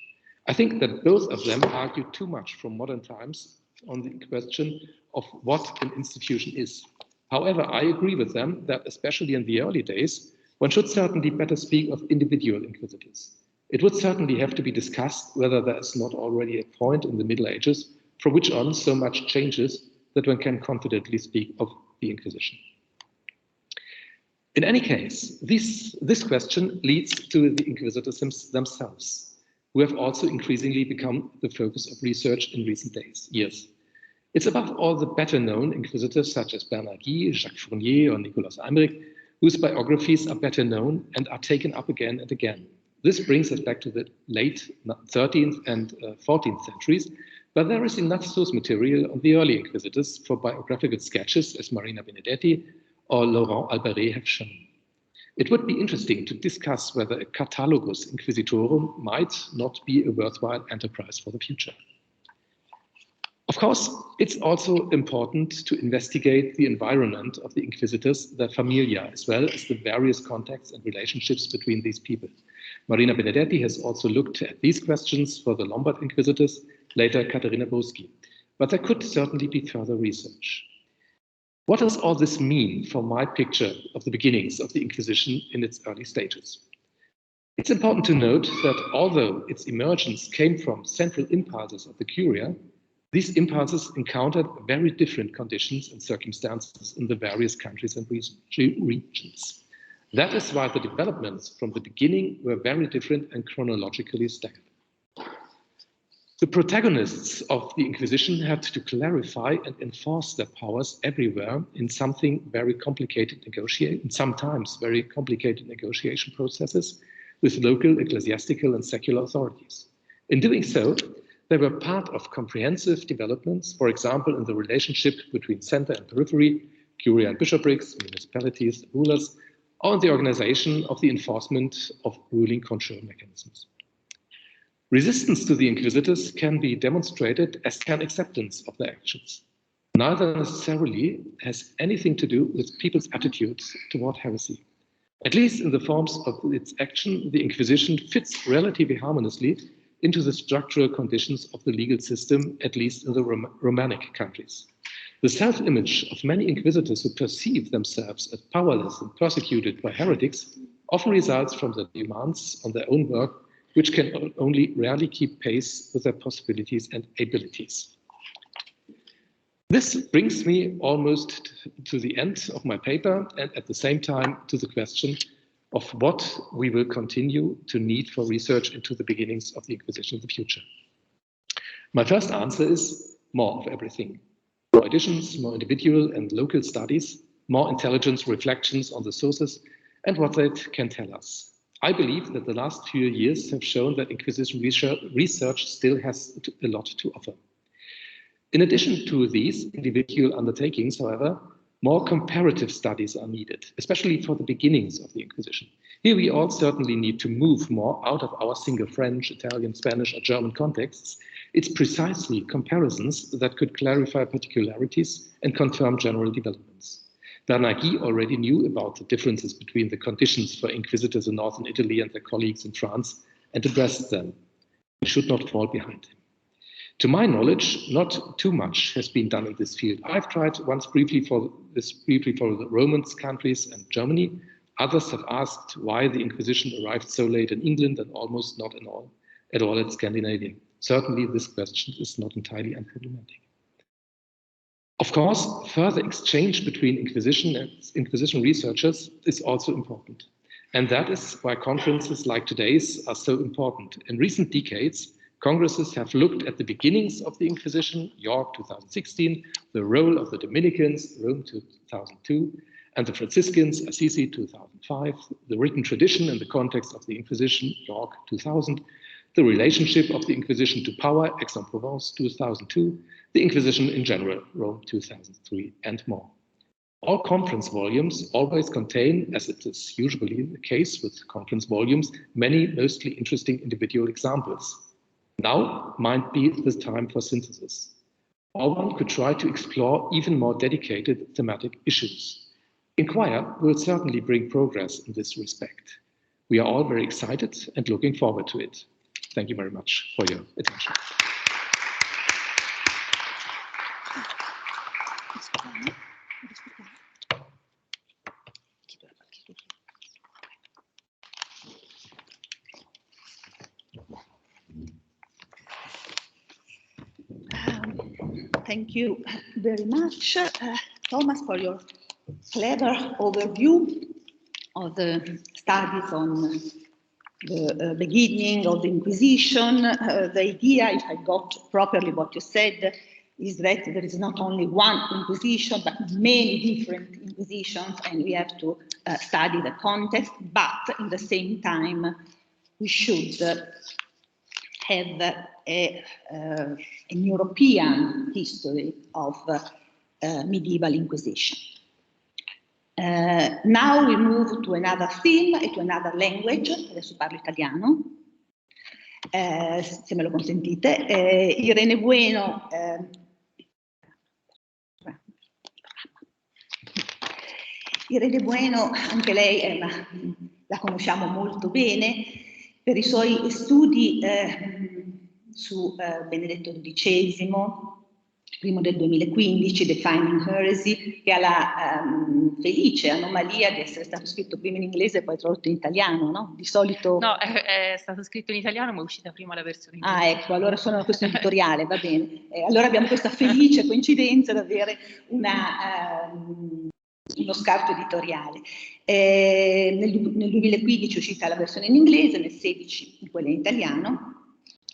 I think that both of them argue too much from modern times on the question of what an institution is. However, I agree with them that, especially in the early days, one should certainly better speak of individual inquisitors. It would certainly have to be discussed whether there is not already a point in the Middle Ages from which on so much changes that one can confidently speak of the Inquisition. In any case, this question leads to the inquisitors themselves, who have also increasingly become the focus of research in recent years. It's above all the better-known inquisitors such as Bernard Guy, Jacques Fournier, or Nicolas Eimerick, whose biographies are better known and are taken up again and again. This brings us back to the late 13th and 14th centuries, but there is enough source material on the early inquisitors for biographical sketches, as Marina Benedetti or Laurent Alberet have shown. It would be interesting to discuss whether a catalogus inquisitorum might not be a worthwhile enterprise for the future. Of course, it's also important to investigate the environment of the inquisitors, their familia, as well as the various contexts and relationships between these people. Marina Benedetti has also looked at these questions for the Lombard inquisitors, later Katharina Bruschi, but there could certainly be further research. What does all this mean for my picture of the beginnings of the Inquisition in its early stages? It's important to note that although its emergence came from central impulses of the Curia, These impulses encountered very different conditions and circumstances in the various countries and regions. That is why the developments from the beginning were very different and chronologically staggered. The protagonists of the Inquisition had to clarify and enforce their powers everywhere in sometimes very complicated negotiation processes with local ecclesiastical and secular authorities. In doing so, they were part of comprehensive developments, for example, in the relationship between center and periphery, curia and bishoprics, municipalities, rulers, or in the organization of the enforcement of ruling control mechanisms. Resistance to the inquisitors can be demonstrated as can acceptance of their actions. Neither necessarily has anything to do with people's attitudes toward heresy. At least in the forms of its action, the Inquisition fits relatively harmoniously into the structural conditions of the legal system, at least in the Romanic countries. The self-image of many inquisitors who perceive themselves as powerless and persecuted by heretics often results from the demands on their own work, which can only rarely keep pace with their possibilities and abilities. This brings me almost to the end of my paper, and at the same time to the question of what we will continue to need for research into the beginnings of the Inquisition in the future. My first answer is more of everything. More editions, more individual and local studies, more intelligence reflections on the sources and what they can tell us. I believe that the last few years have shown that Inquisition research still has a lot to offer. In addition to these individual undertakings, however, more comparative studies are needed, especially for the beginnings of the Inquisition. Here we all certainly need to move more out of our single French, Italian, Spanish, or German contexts. It's precisely comparisons that could clarify particularities and confirm general developments. Bernaghi already knew about the differences between the conditions for inquisitors in northern Italy and their colleagues in France and addressed them. We should not fall behind him. To my knowledge, not too much has been done in this field. I've tried once briefly for the Roman countries and Germany. Others have asked why the Inquisition arrived so late in England and almost not at all in Scandinavia. Certainly, this question is not entirely unproblematic. Of course, further exchange between Inquisition and Inquisition researchers is also important. And that is why conferences like today's are so important. In recent decades, congresses have looked at the beginnings of the Inquisition, York 2016, the role of the Dominicans, Rome 2002, and the Franciscans, Assisi 2005, the written tradition in the context of the Inquisition, York 2000, the relationship of the Inquisition to power, Aix-en-Provence 2002, the Inquisition in general, Rome 2003, and more. All conference volumes always contain, as it is usually the case with conference volumes, many mostly interesting individual examples. Now might be the time for synthesis. Or one could try to explore even more dedicated thematic issues. Inquire will certainly bring progress in this respect. We are all very excited and looking forward to it. Thank you very much for your attention. Thank you very much, Thomas, for your clever overview of the studies on the beginning of the Inquisition. The idea, if I got properly what you said, is that there is not only one Inquisition, but many different Inquisitions, and we have to study the context, but in the same time, we should have an European history of medieval Inquisition. Now we move to another theme e to another language. Adesso parlo italiano, se me lo consentite. Irene Bueno, Irene Bueno, anche lei la conosciamo molto bene per i suoi studi su Benedetto XII, primo del 2015, Defining Heresy, che ha la felice anomalia di essere stato scritto prima in inglese e poi tradotto in italiano, no? Di solito... No, è stato scritto in italiano, ma è uscita prima la versione inglese. Ah, ecco, allora sono una questione editoriale, va bene. Allora abbiamo questa felice coincidenza di avere uno scarto editoriale. Nel 2015 è uscita la versione in inglese, nel 2016 quella in italiano.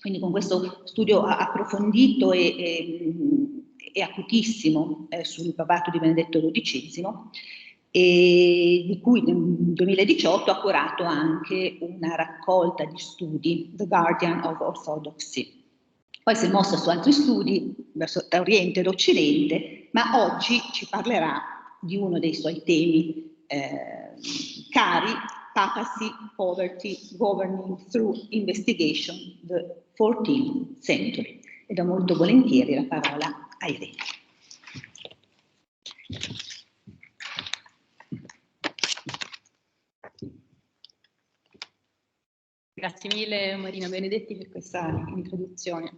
Quindi con questo studio approfondito e acutissimo sul papato di Benedetto XII, e di cui nel 2018 ha curato anche una raccolta di studi, The Guardian of Orthodoxy. Poi si è mossa su altri studi verso Oriente ed Occidente, ma oggi ci parlerà di uno dei suoi temi cari, Papacy, Poverty, Governing Through Investigation, the 14th Century. E do molto volentieri la parola a Irene. Grazie mille Marina Benedetti per questa introduzione.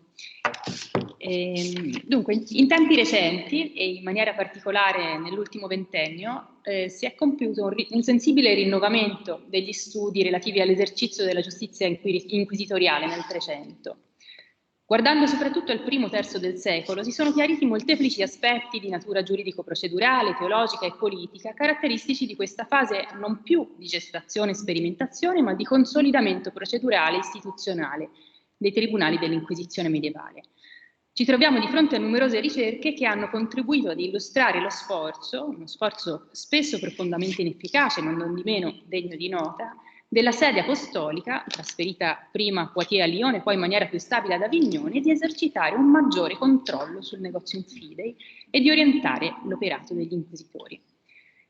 Dunque, in tempi recenti e in maniera particolare nell'ultimo ventennio si è compiuto un sensibile rinnovamento degli studi relativi all'esercizio della giustizia inquisitoriale nel Trecento. Guardando soprattutto al primo terzo del secolo, si sono chiariti molteplici aspetti di natura giuridico-procedurale, teologica e politica, caratteristici di questa fase non più di gestazione e sperimentazione, ma di consolidamento procedurale e istituzionale dei tribunali dell'Inquisizione medievale. Ci troviamo di fronte a numerose ricerche che hanno contribuito ad illustrare lo sforzo, uno sforzo spesso profondamente inefficace, ma non di meno degno di nota, della sede apostolica, trasferita prima a Poitiers a Lione e poi in maniera più stabile ad Avignone, di esercitare un maggiore controllo sul negozio in fidei e di orientare l'operato degli inquisitori.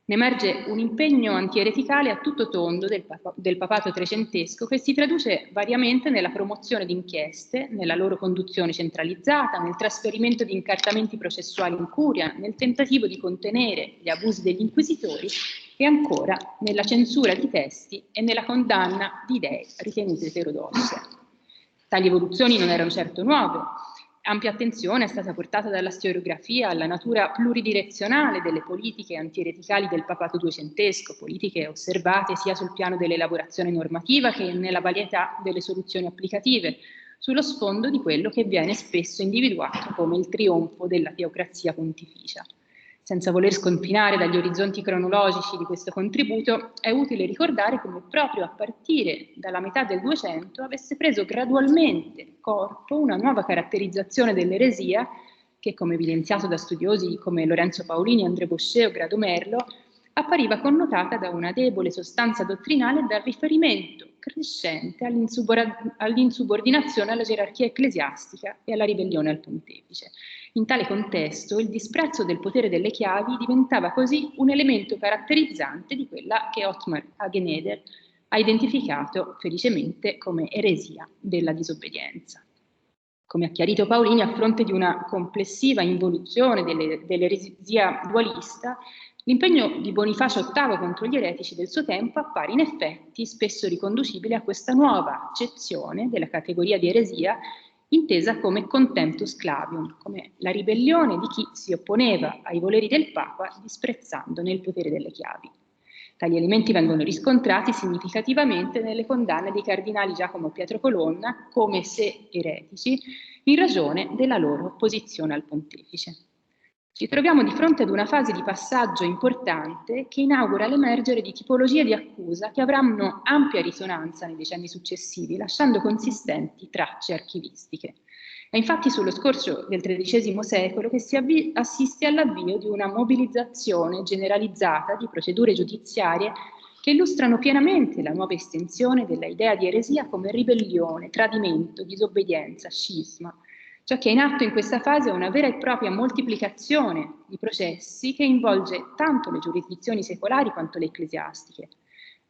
Ne emerge un impegno antiereticale a tutto tondo del papato trecentesco che si traduce variamente nella promozione di inchieste, nella loro conduzione centralizzata, nel trasferimento di incartamenti processuali in curia, nel tentativo di contenere gli abusi degli inquisitori e ancora nella censura di testi e nella condanna di idee ritenute eterodosse. Tali evoluzioni non erano certo nuove. Ampia attenzione è stata portata dalla storiografia alla natura pluridirezionale delle politiche antiereticali del papato duecentesco, politiche osservate sia sul piano dell'elaborazione normativa che nella varietà delle soluzioni applicative, sullo sfondo di quello che viene spesso individuato come il trionfo della teocrazia pontificia. Senza voler sconfinare dagli orizzonti cronologici di questo contributo, è utile ricordare come proprio a partire dalla metà del 200 avesse preso gradualmente corpo una nuova caratterizzazione dell'eresia che, come evidenziato da studiosi come Lorenzo Paolini, André Bosché o Grado Merlo, appariva connotata da una debole sostanza dottrinale e dal riferimento crescente all'insubordinazione alla gerarchia ecclesiastica e alla ribellione al pontefice. In tale contesto, il disprezzo del potere delle chiavi diventava così un elemento caratterizzante di quella che Ottmar Hageneder ha identificato felicemente come eresia della disobbedienza. Come ha chiarito Paolini, a fronte di una complessiva involuzione dell'eresia dualista, l'impegno di Bonifacio VIII contro gli eretici del suo tempo appare in effetti spesso riconducibile a questa nuova accezione della categoria di eresia intesa come contemptus clavium, come la ribellione di chi si opponeva ai voleri del Papa disprezzandone il potere delle chiavi. Tali elementi vengono riscontrati significativamente nelle condanne dei cardinali Giacomo e Pietro Colonna come se eretici in ragione della loro opposizione al pontefice. Ci troviamo di fronte ad una fase di passaggio importante che inaugura l'emergere di tipologie di accusa che avranno ampia risonanza nei decenni successivi, lasciando consistenti tracce archivistiche. È infatti sullo scorcio del XIII secolo che si assiste all'avvio di una mobilizzazione generalizzata di procedure giudiziarie che illustrano pienamente la nuova estensione della idea di eresia come ribellione, tradimento, disobbedienza, scisma. Ciò che è in atto in questa fase è una vera e propria moltiplicazione di processi che involge tanto le giurisdizioni secolari quanto le ecclesiastiche.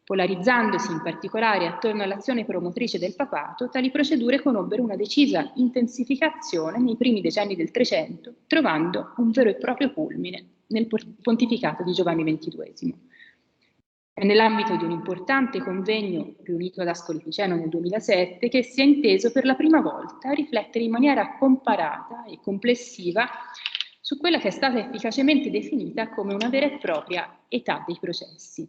Polarizzandosi in particolare attorno all'azione promotrice del papato, tali procedure conobbero una decisa intensificazione nei primi decenni del Trecento, trovando un vero e proprio culmine nel pontificato di Giovanni XXII. È nell'ambito di un importante convegno riunito ad Ascoli Piceno nel 2007 che si è inteso per la prima volta riflettere in maniera comparata e complessiva su quella che è stata efficacemente definita come una vera e propria età dei processi.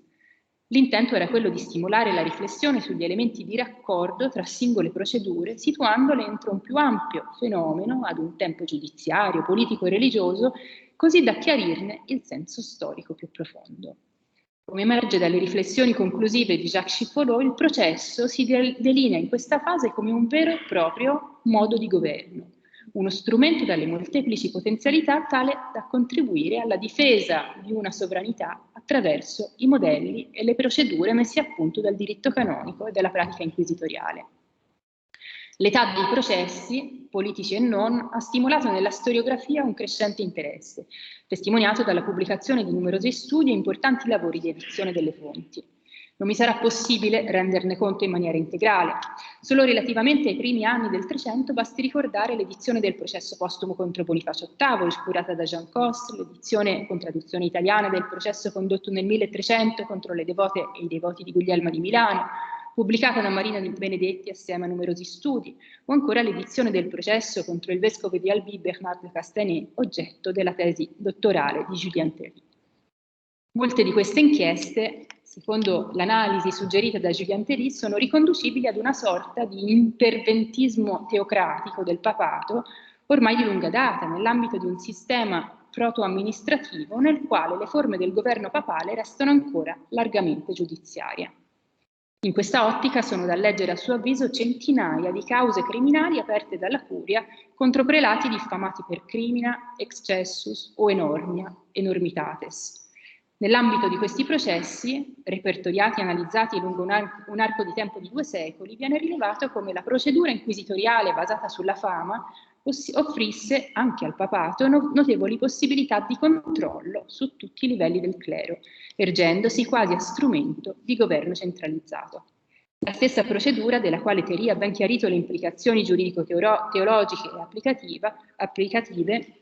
L'intento era quello di stimolare la riflessione sugli elementi di raccordo tra singole procedure, situandole entro un più ampio fenomeno, ad un tempo giudiziario, politico e religioso, così da chiarirne il senso storico più profondo. Come emerge dalle riflessioni conclusive di Jacques Chiffolo, il processo si delinea in questa fase come un vero e proprio modo di governo, uno strumento dalle molteplici potenzialità tale da contribuire alla difesa di una sovranità attraverso i modelli e le procedure messi a punto dal diritto canonico e dalla pratica inquisitoriale. L'età dei processi, politici e non, ha stimolato nella storiografia un crescente interesse, testimoniato dalla pubblicazione di numerosi studi e importanti lavori di edizione delle fonti. Non mi sarà possibile renderne conto in maniera integrale. Solo relativamente ai primi anni del Trecento basti ricordare l'edizione del processo postumo contro Bonifacio VIII, curata da Jean Coste, l'edizione con traduzione italiana del processo condotto nel 1300 contro le devote e i devoti di Guglielmo di Milano, pubblicata da Marina di Benedetti assieme a numerosi studi, o ancora l'edizione del processo contro il vescovo di Albi Bernard de Castanet, oggetto della tesi dottorale di Julien Terry. Molte di queste inchieste, secondo l'analisi suggerita da Julien Terry, sono riconducibili ad una sorta di interventismo teocratico del papato, ormai di lunga data, nell'ambito di un sistema proto-amministrativo nel quale le forme del governo papale restano ancora largamente giudiziarie. In questa ottica sono da leggere a suo avviso centinaia di cause criminali aperte dalla curia contro prelati diffamati per crimina, excessus o enormitates. Nell'ambito di questi processi, repertoriati e analizzati lungo un arco di tempo di 2 secoli, viene rilevato come la procedura inquisitoriale basata sulla fama offrisse anche al papato notevoli possibilità di controllo su tutti i livelli del clero, ergendosi quasi a strumento di governo centralizzato. La stessa procedura, della quale Terry ha ben chiarito le implicazioni giuridico-teologiche e applicative,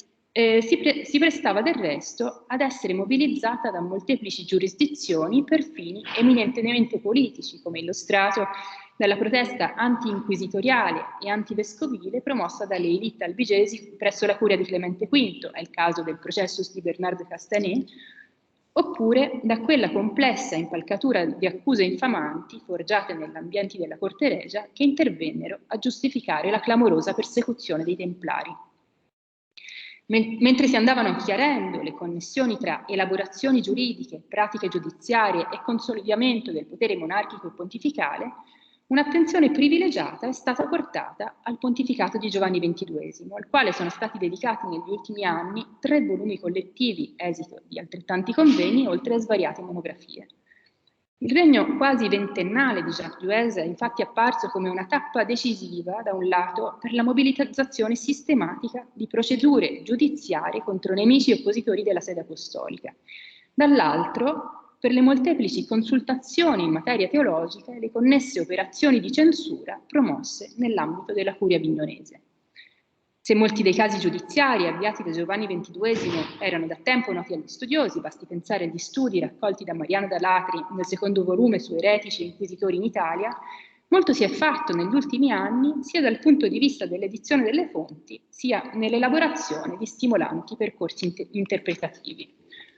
si prestava del resto ad essere mobilizzata da molteplici giurisdizioni per fini eminentemente politici, come illustrato dalla protesta anti-inquisitoriale e antivescovile promossa dalle élite albigesi presso la curia di Clemente V, è il caso del processo di Bernard Castanet, oppure da quella complessa impalcatura di accuse infamanti forgiate negli ambienti della corte regia che intervennero a giustificare la clamorosa persecuzione dei Templari. Mentre si andavano chiarendo le connessioni tra elaborazioni giuridiche, pratiche giudiziarie e consolidamento del potere monarchico e pontificale, un'attenzione privilegiata è stata portata al pontificato di Giovanni XXII, al quale sono stati dedicati negli ultimi anni 3 volumi collettivi, esito di altrettanti convegni, oltre a svariate monografie. Il regno quasi ventennale di Jacques Duès è infatti apparso come una tappa decisiva, da un lato, per la mobilitazione sistematica di procedure giudiziarie contro nemici e oppositori della sede apostolica, dall'altro per le molteplici consultazioni in materia teologica e le connesse operazioni di censura promosse nell'ambito della curia avignonese. Se molti dei casi giudiziari avviati da Giovanni XXII erano da tempo noti agli studiosi, basti pensare agli studi raccolti da Mariano D'Alatri nel secondo volume su eretici e inquisitori in Italia, molto si è fatto negli ultimi anni sia dal punto di vista dell'edizione delle fonti, sia nell'elaborazione di stimolanti percorsi interpretativi,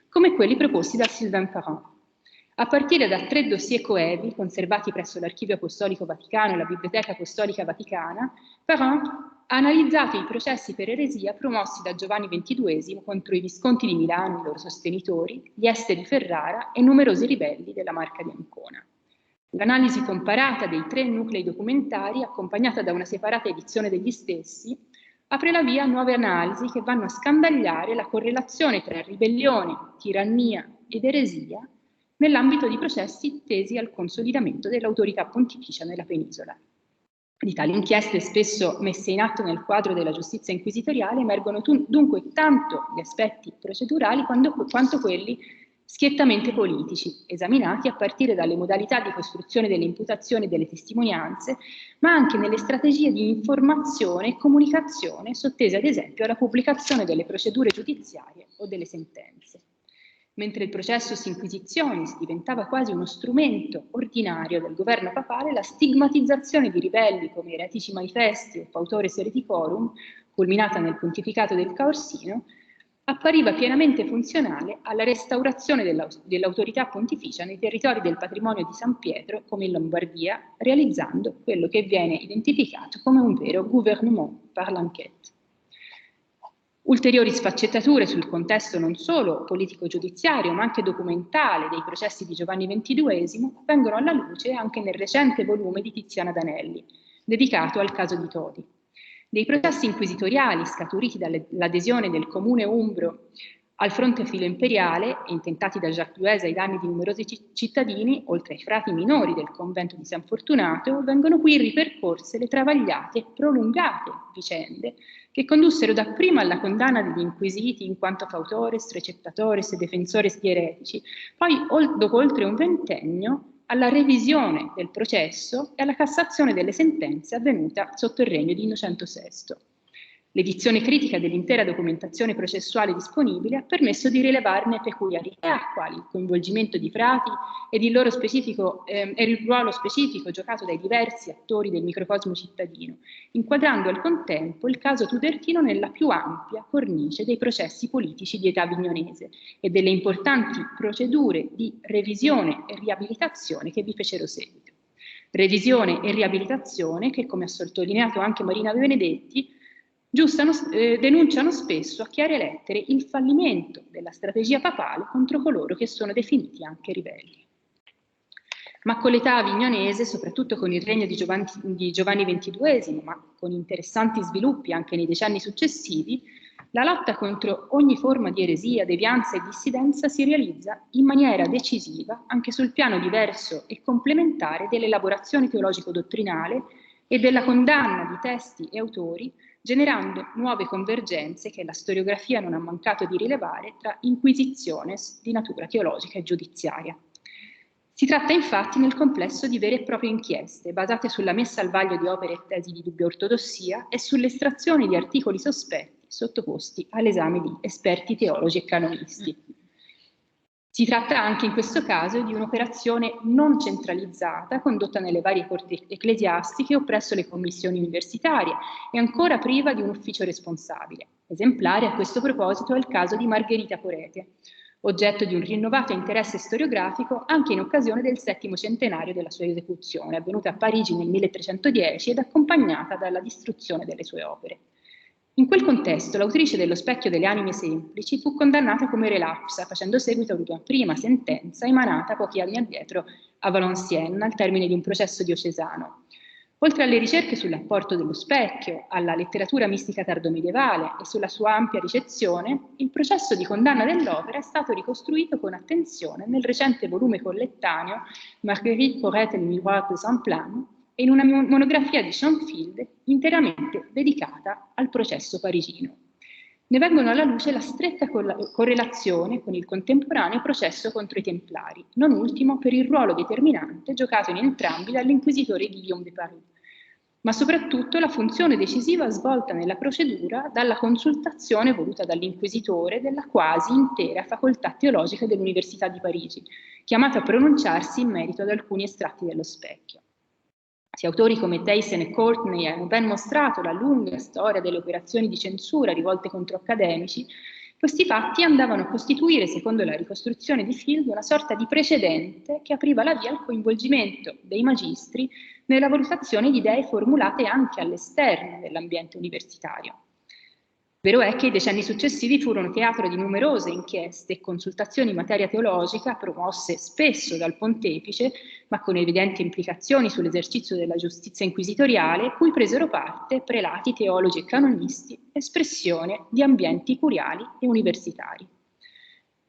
come quelli proposti da Sylvain Parent. A partire da 3 dossier coevi conservati presso l'Archivio Apostolico Vaticano e la Biblioteca Apostolica Vaticana, Parent ha analizzato i processi per eresia promossi da Giovanni XXII contro i Visconti di Milano, i loro sostenitori, gli Esteri di Ferrara e numerosi ribelli della Marca di Ancona. L'analisi comparata dei 3 nuclei documentari, accompagnata da una separata edizione degli stessi, apre la via a nuove analisi che vanno a scandagliare la correlazione tra ribellione, tirannia ed eresia nell'ambito di processi tesi al consolidamento dell'autorità pontificia nella penisola. Di tali inchieste, spesso messe in atto nel quadro della giustizia inquisitoriale, emergono dunque tanto gli aspetti procedurali quanto quelli schiettamente politici, esaminati a partire dalle modalità di costruzione delle imputazioni e delle testimonianze, ma anche nelle strategie di informazione e comunicazione sottese ad esempio alla pubblicazione delle procedure giudiziarie o delle sentenze. Mentre il processus inquisitionis diventava quasi uno strumento ordinario del governo papale, la stigmatizzazione di ribelli come eretici manifesti o fautores hereticorum, culminata nel pontificato del Caorsino, appariva pienamente funzionale alla restaurazione dell'autorità pontificia nei territori del patrimonio di San Pietro, come in Lombardia, realizzando quello che viene identificato come un vero gouvernement par l'enquête. Ulteriori sfaccettature sul contesto non solo politico-giudiziario, ma anche documentale dei processi di Giovanni XXII vengono alla luce anche nel recente volume di Tiziana Danelli, dedicato al caso di Todi. Dei processi inquisitoriali scaturiti dall'adesione del comune umbro al fronte filoimperiale e intentati da Jacques Duès ai danni di numerosi cittadini, oltre ai frati minori del convento di San Fortunato, vengono qui ripercorse le travagliate e prolungate vicende che condussero dapprima alla condanna degli inquisiti in quanto fautores, receptatores e defensores di eretici, poi dopo oltre un ventennio alla revisione del processo e alla cassazione delle sentenze avvenuta sotto il regno di Innocento VI. L'edizione critica dell'intera documentazione processuale disponibile ha permesso di rilevarne peculiarità, quali il coinvolgimento di frati ed il ruolo specifico giocato dai diversi attori del microcosmo cittadino, inquadrando al contempo il caso tudertino nella più ampia cornice dei processi politici di età avignonese e delle importanti procedure di revisione e riabilitazione che vi fecero seguito. Revisione e riabilitazione che, come ha sottolineato anche Marina Benedetti, denunciano spesso a chiare lettere il fallimento della strategia papale contro coloro che sono definiti anche ribelli. Ma con l'età avignonese, soprattutto con il regno di Giovanni XXII, ma con interessanti sviluppi anche nei decenni successivi, la lotta contro ogni forma di eresia, devianza e dissidenza si realizza in maniera decisiva anche sul piano diverso e complementare dell'elaborazione teologico-dottrinale e della condanna di testi e autori, generando nuove convergenze che la storiografia non ha mancato di rilevare tra inquisitiones di natura teologica e giudiziaria. Si tratta infatti nel complesso di vere e proprie inchieste, basate sulla messa al vaglio di opere e tesi di dubbia ortodossia e sull'estrazione di articoli sospetti sottoposti all'esame di esperti teologi e canonisti. Si tratta anche in questo caso di un'operazione non centralizzata condotta nelle varie corti ecclesiastiche o presso le commissioni universitarie e ancora priva di un ufficio responsabile. Esemplare a questo proposito è il caso di Margherita Porete, oggetto di un rinnovato interesse storiografico anche in occasione del 7° centenario della sua esecuzione, avvenuta a Parigi nel 1310 ed accompagnata dalla distruzione delle sue opere. In quel contesto, l'autrice dello Specchio delle Anime Semplici fu condannata come relapsa, facendo seguito ad una prima sentenza emanata pochi anni addietro a Valenciennes al termine di un processo diocesano. Oltre alle ricerche sull'apporto dello specchio, alla letteratura mistica tardomedievale e sulla sua ampia ricezione, il processo di condanna dell'opera è stato ricostruito con attenzione nel recente volume collettaneo Marguerite Porete et le Miroir de Saint-Plan e in una monografia di Schoenfield interamente dedicata al processo parigino. Ne vengono alla luce la stretta correlazione con il contemporaneo processo contro i Templari, non ultimo per il ruolo determinante giocato in entrambi dall'inquisitore Guillaume de Paris, ma soprattutto la funzione decisiva svolta nella procedura dalla consultazione voluta dall'inquisitore della quasi intera facoltà teologica dell'Università di Parigi, chiamato a pronunciarsi in merito ad alcuni estratti dello Specchio. Se autori come Theissen e Courtney hanno ben mostrato la lunga storia delle operazioni di censura rivolte contro accademici, questi fatti andavano a costituire, secondo la ricostruzione di Field, una sorta di precedente che apriva la via al coinvolgimento dei magistri nella valutazione di idee formulate anche all'esterno dell'ambiente universitario. Vero è che i decenni successivi furono teatro di numerose inchieste e consultazioni in materia teologica promosse spesso dal pontefice, ma con evidenti implicazioni sull'esercizio della giustizia inquisitoriale, cui presero parte prelati, teologi e canonisti, espressione di ambienti curiali e universitari.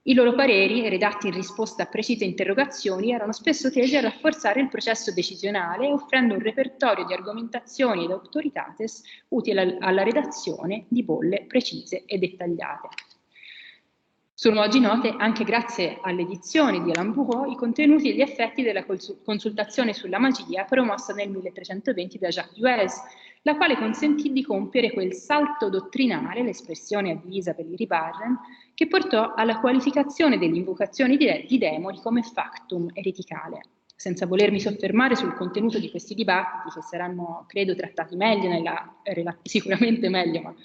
I loro pareri, redatti in risposta a precise interrogazioni, erano spesso tesi a rafforzare il processo decisionale, offrendo un repertorio di argomentazioni ed autoritates utili alla redazione di bolle precise e dettagliate. Sono oggi note, anche grazie all'edizione di Alain Bourreau, i contenuti e gli effetti della consultazione sulla magia promossa nel 1320 da Jacques Duès, la quale consentì di compiere quel salto dottrinale, l'espressione addivisa per i Ribarren, che portò alla qualificazione delle invocazioni di demoni come factum ereticale. Senza volermi soffermare sul contenuto di questi dibattiti, che saranno, credo, trattati meglio, sicuramente meglio, ma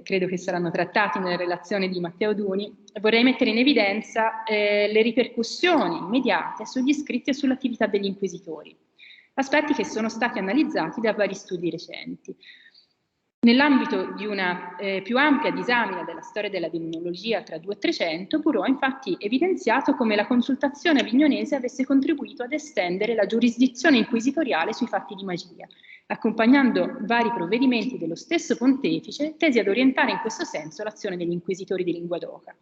credo che saranno trattati nella relazione di Matteo Duni, vorrei mettere in evidenza le ripercussioni immediate sugli scritti e sull'attività degli inquisitori, aspetti che sono stati analizzati da vari studi recenti. Nell'ambito di una più ampia disamina della storia della demonologia tra 200 e 300, Burò ha infatti evidenziato come la consultazione avignonese avesse contribuito ad estendere la giurisdizione inquisitoriale sui fatti di magia, accompagnando vari provvedimenti dello stesso pontefice tesi ad orientare in questo senso l'azione degli inquisitori di Linguadoca.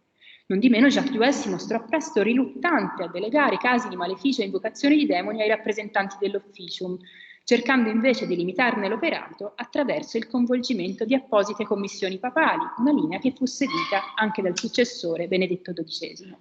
Non di meno Jacques Duès si mostrò presto riluttante a delegare casi di maleficio e invocazione di demoni ai rappresentanti dell'officium, cercando invece di limitarne l'operato attraverso il coinvolgimento di apposite commissioni papali, una linea che fu seguita anche dal successore Benedetto XII.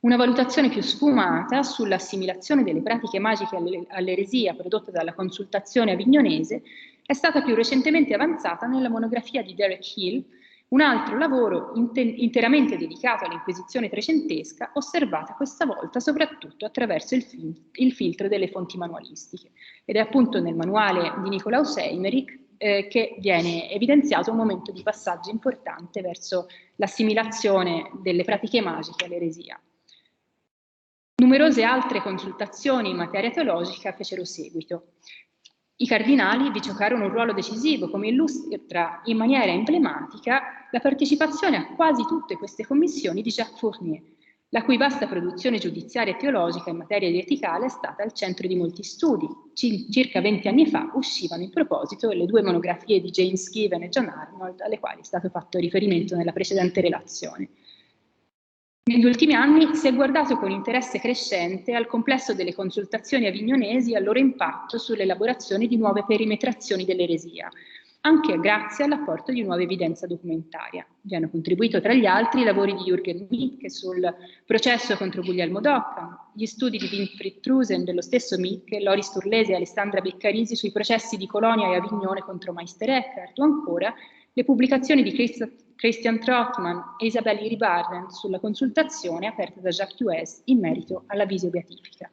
Una valutazione più sfumata sull'assimilazione delle pratiche magiche all'eresia prodotta dalla consultazione avignonese è stata più recentemente avanzata nella monografia di Derek Hill, un altro lavoro interamente dedicato all'Inquisizione trecentesca, osservata questa volta soprattutto attraverso il filtro delle fonti manualistiche. Ed è appunto nel manuale di Nicolaus Eymerich che viene evidenziato un momento di passaggio importante verso l'assimilazione delle pratiche magiche all'eresia. Numerose altre consultazioni in materia teologica fecero seguito. I cardinali vi giocarono un ruolo decisivo, come illustra in maniera emblematica la partecipazione a quasi tutte queste commissioni di Jacques Fournier, la cui vasta produzione giudiziaria e teologica in materia di eticale è stata al centro di molti studi. Circa 20 anni fa uscivano in proposito le 2 monografie di James Given e John Arnold, alle quali è stato fatto riferimento nella precedente relazione. Negli ultimi anni si è guardato con interesse crescente al complesso delle consultazioni avignonesi e al loro impatto sull'elaborazione di nuove perimetrazioni dell'eresia, anche grazie all'apporto di nuova evidenza documentaria. Vi hanno contribuito tra gli altri i lavori di Jürgen Mieke sul processo contro Guglielmo d'Occam, gli studi di Winfried Trusen dello stesso Mieke, Loris Turlesi e Alessandra Beccarisi sui processi di Colonia e Avignone contro Meister Eckhart, o ancora le pubblicazioni di Christian Trottmann e Isabelle Iribarren sulla consultazione aperta da Jacques Duès in merito alla visio beatifica.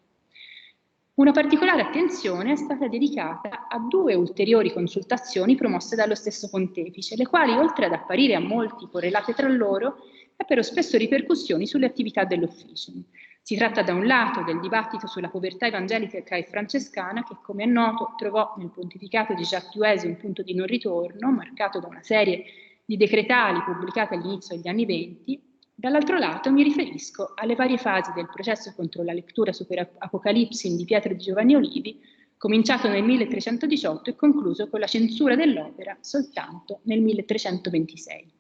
Una particolare attenzione è stata dedicata a 2 ulteriori consultazioni promosse dallo stesso pontefice, le quali, oltre ad apparire a molti correlate tra loro, ebbero spesso ripercussioni sulle attività dell'ufficio. Si tratta da un lato del dibattito sulla povertà evangelica e francescana che, come è noto, trovò nel pontificato di Jacques Duès un punto di non ritorno, marcato da una serie di decretali pubblicati all'inizio degli anni '20. Dall'altro lato mi riferisco alle varie fasi del processo contro la lettura super Apocalipsin di Pietro di Giovanni Olivi, cominciato nel 1318 e concluso con la censura dell'opera soltanto nel 1326.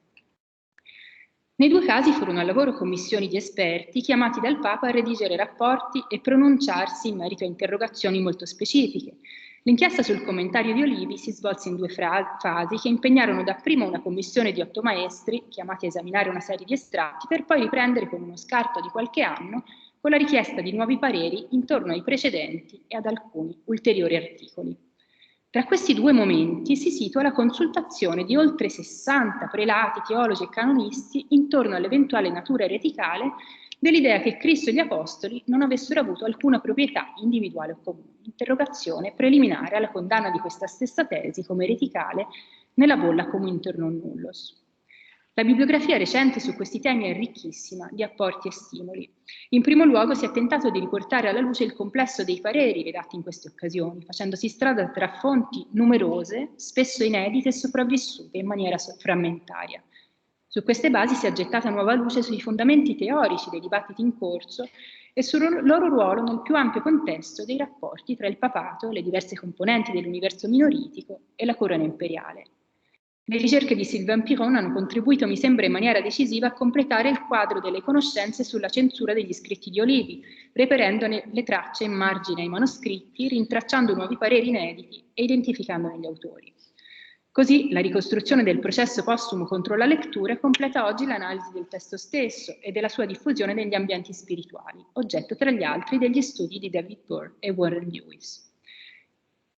Nei 2 casi furono al lavoro commissioni di esperti chiamati dal Papa a redigere rapporti e pronunciarsi in merito a interrogazioni molto specifiche. L'inchiesta sul commentario di Olivi si svolse in 2 fasi che impegnarono dapprima una commissione di 8 maestri, chiamati a esaminare una serie di estratti, per poi riprendere con uno scarto di qualche anno con la richiesta di nuovi pareri intorno ai precedenti e ad alcuni ulteriori articoli. Tra questi 2 momenti si situa la consultazione di oltre 60 prelati, teologi e canonisti intorno all'eventuale natura ereticale dell'idea che Cristo e gli Apostoli non avessero avuto alcuna proprietà individuale o comune, interrogazione preliminare alla condanna di questa stessa tesi come ereticale nella bolla Comum Inter non Nullos. La bibliografia recente su questi temi è ricchissima di apporti e stimoli. In primo luogo si è tentato di riportare alla luce il complesso dei pareri redatti in queste occasioni, facendosi strada tra fonti numerose, spesso inedite e sopravvissute in maniera frammentaria. Su queste basi si è gettata nuova luce sui fondamenti teorici dei dibattiti in corso e sul loro ruolo nel più ampio contesto dei rapporti tra il papato, le diverse componenti dell'universo minoritico e la corona imperiale. Le ricerche di Sylvain Piron hanno contribuito, mi sembra, in maniera decisiva a completare il quadro delle conoscenze sulla censura degli scritti di Olivi, reperendone le tracce in margine ai manoscritti, rintracciando nuovi pareri inediti e identificandone gli autori. Così la ricostruzione del processo postumo contro la lettura completa oggi l'analisi del testo stesso e della sua diffusione negli ambienti spirituali, oggetto tra gli altri degli studi di David Burr e Warren Lewis.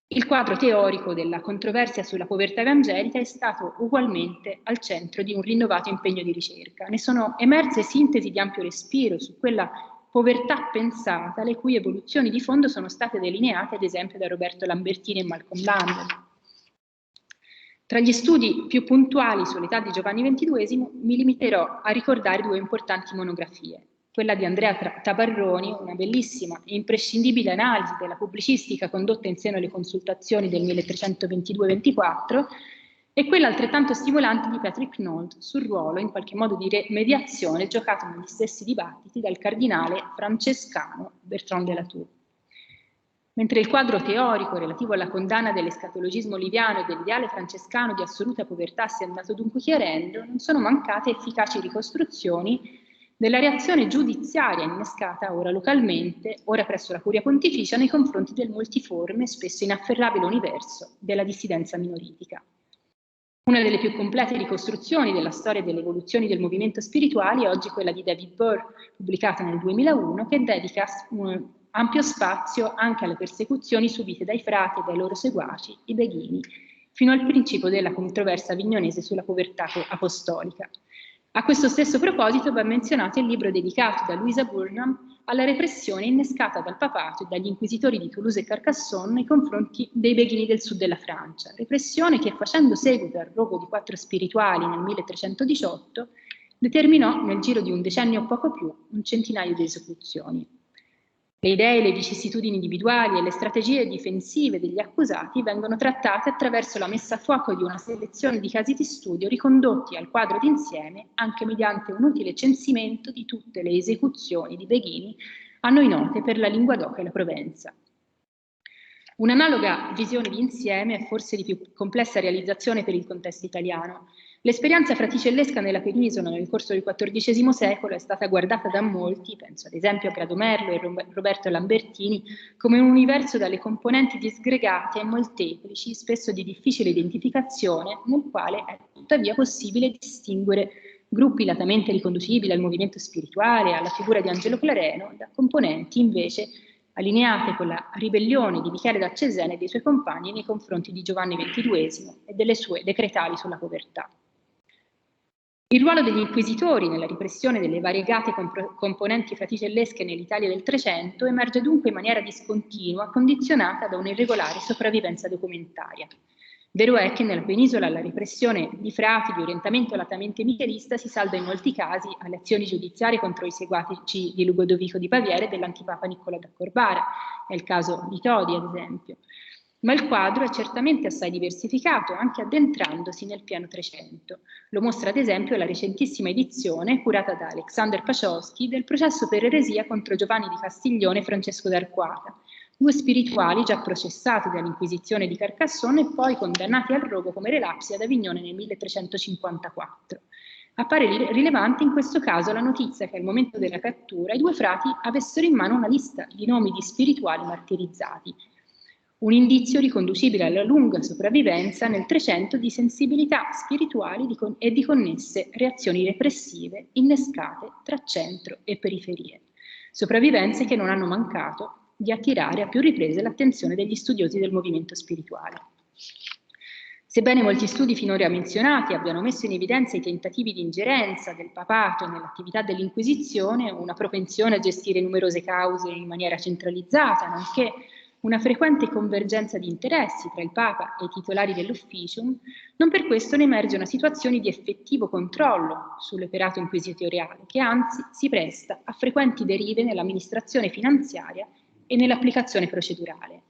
Il quadro teorico della controversia sulla povertà evangelica è stato ugualmente al centro di un rinnovato impegno di ricerca. Ne sono emerse sintesi di ampio respiro su quella povertà pensata, le cui evoluzioni di fondo sono state delineate ad esempio da Roberto Lambertini e Malcolm Landon. Tra gli studi più puntuali sull'età di Giovanni XXII mi limiterò a ricordare due importanti monografie. Quella di Andrea Tabarroni, una bellissima e imprescindibile analisi della pubblicistica condotta in seno alle consultazioni del 1322-24, e quella altrettanto stimolante di Patrick Nold sul ruolo in qualche modo di mediazione giocato negli stessi dibattiti dal cardinale francescano Bertrand de la Tour. Mentre il quadro teorico relativo alla condanna dell'escatologismo liviano e dell'ideale francescano di assoluta povertà si è andato dunque chiarendo, non sono mancate efficaci ricostruzioni della reazione giudiziaria innescata ora localmente, ora presso la Curia Pontificia, nei confronti del multiforme e spesso inafferrabile universo della dissidenza minoritica. Una delle più complete ricostruzioni della storia delle evoluzioni del movimento spirituale è oggi quella di David Burr, pubblicata nel 2001, che dedica ampio spazio anche alle persecuzioni subite dai frati e dai loro seguaci, i beghini, fino al principio della controversa avignonese sulla povertà apostolica. A questo stesso proposito va menzionato il libro dedicato da Louisa Burnham alla repressione innescata dal papato e dagli inquisitori di Toulouse e Carcassonne nei confronti dei beghini del sud della Francia, repressione che, facendo seguito al rogo di 4 spirituali nel 1318, determinò nel giro di un decennio o poco più un centinaio di esecuzioni. Le idee, le vicissitudini individuali e le strategie difensive degli accusati vengono trattate attraverso la messa a fuoco di una selezione di casi di studio ricondotti al quadro d'insieme anche mediante un utile censimento di tutte le esecuzioni di beghini a noi note per la lingua d'oca e la Provenza. Un'analoga visione di insieme è forse di più complessa realizzazione per il contesto italiano. L'esperienza fraticellesca nella penisola nel corso del XIV secolo è stata guardata da molti, penso ad esempio a Grado Merlo e Roberto Lambertini, come un universo dalle componenti disgregate e molteplici, spesso di difficile identificazione, nel quale è tuttavia possibile distinguere gruppi latamente riconducibili al movimento spirituale, alla figura di Angelo Clareno, da componenti invece allineate con la ribellione di Michele da Cesena e dei suoi compagni nei confronti di Giovanni XXII e delle sue decretali sulla povertà. Il ruolo degli inquisitori nella repressione delle variegate componenti fraticellesche nell'Italia del Trecento emerge dunque in maniera discontinua, condizionata da un'irregolare sopravvivenza documentaria. Vero è che nella penisola la repressione di frati di orientamento latamente michelista si salda in molti casi alle azioni giudiziarie contro i seguaci di Ludovico di Baviera e dell'antipapa Niccolò da Corbara, è il caso di Todi ad esempio. Ma il quadro è certamente assai diversificato, anche addentrandosi nel pieno Trecento. Lo mostra ad esempio la recentissima edizione, curata da Alexander Pachowski, del processo per eresia contro Giovanni di Castiglione e Francesco d'Arquata, 2 spirituali già processati dall'Inquisizione di Carcassonne e poi condannati al rogo come relapsi ad Avignone nel 1354. Appare rilevante in questo caso la notizia che al momento della cattura i 2 frati avessero in mano una lista di nomi di spirituali martirizzati, un indizio riconducibile alla lunga sopravvivenza nel Trecento di sensibilità spirituali e di connesse reazioni repressive innescate tra centro e periferie. Sopravvivenze che non hanno mancato di attirare a più riprese l'attenzione degli studiosi del movimento spirituale. Sebbene molti studi finora menzionati abbiano messo in evidenza i tentativi di ingerenza del papato nell'attività dell'Inquisizione, una propensione a gestire numerose cause in maniera centralizzata, nonché una frequente convergenza di interessi tra il Papa e i titolari dell'ufficium, non per questo ne emerge una situazione di effettivo controllo sull'operato inquisitoriale, che anzi si presta a frequenti derive nell'amministrazione finanziaria e nell'applicazione procedurale.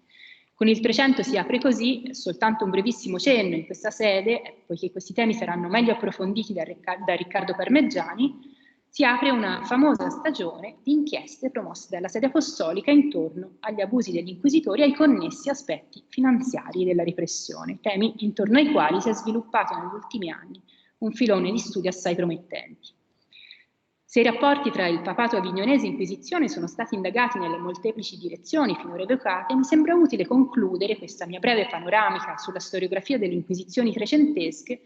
Con il Trecento si apre così, soltanto un brevissimo cenno in questa sede, poiché questi temi saranno meglio approfonditi da Riccardo Parmeggiani, si apre una famosa stagione di inchieste promosse dalla sede apostolica intorno agli abusi degli inquisitori e ai connessi aspetti finanziari della repressione, temi intorno ai quali si è sviluppato negli ultimi anni un filone di studi assai promettenti. Se i rapporti tra il papato avignonese e Inquisizione sono stati indagati nelle molteplici direzioni finora evocate, mi sembra utile concludere questa mia breve panoramica sulla storiografia delle Inquisizioni trecentesche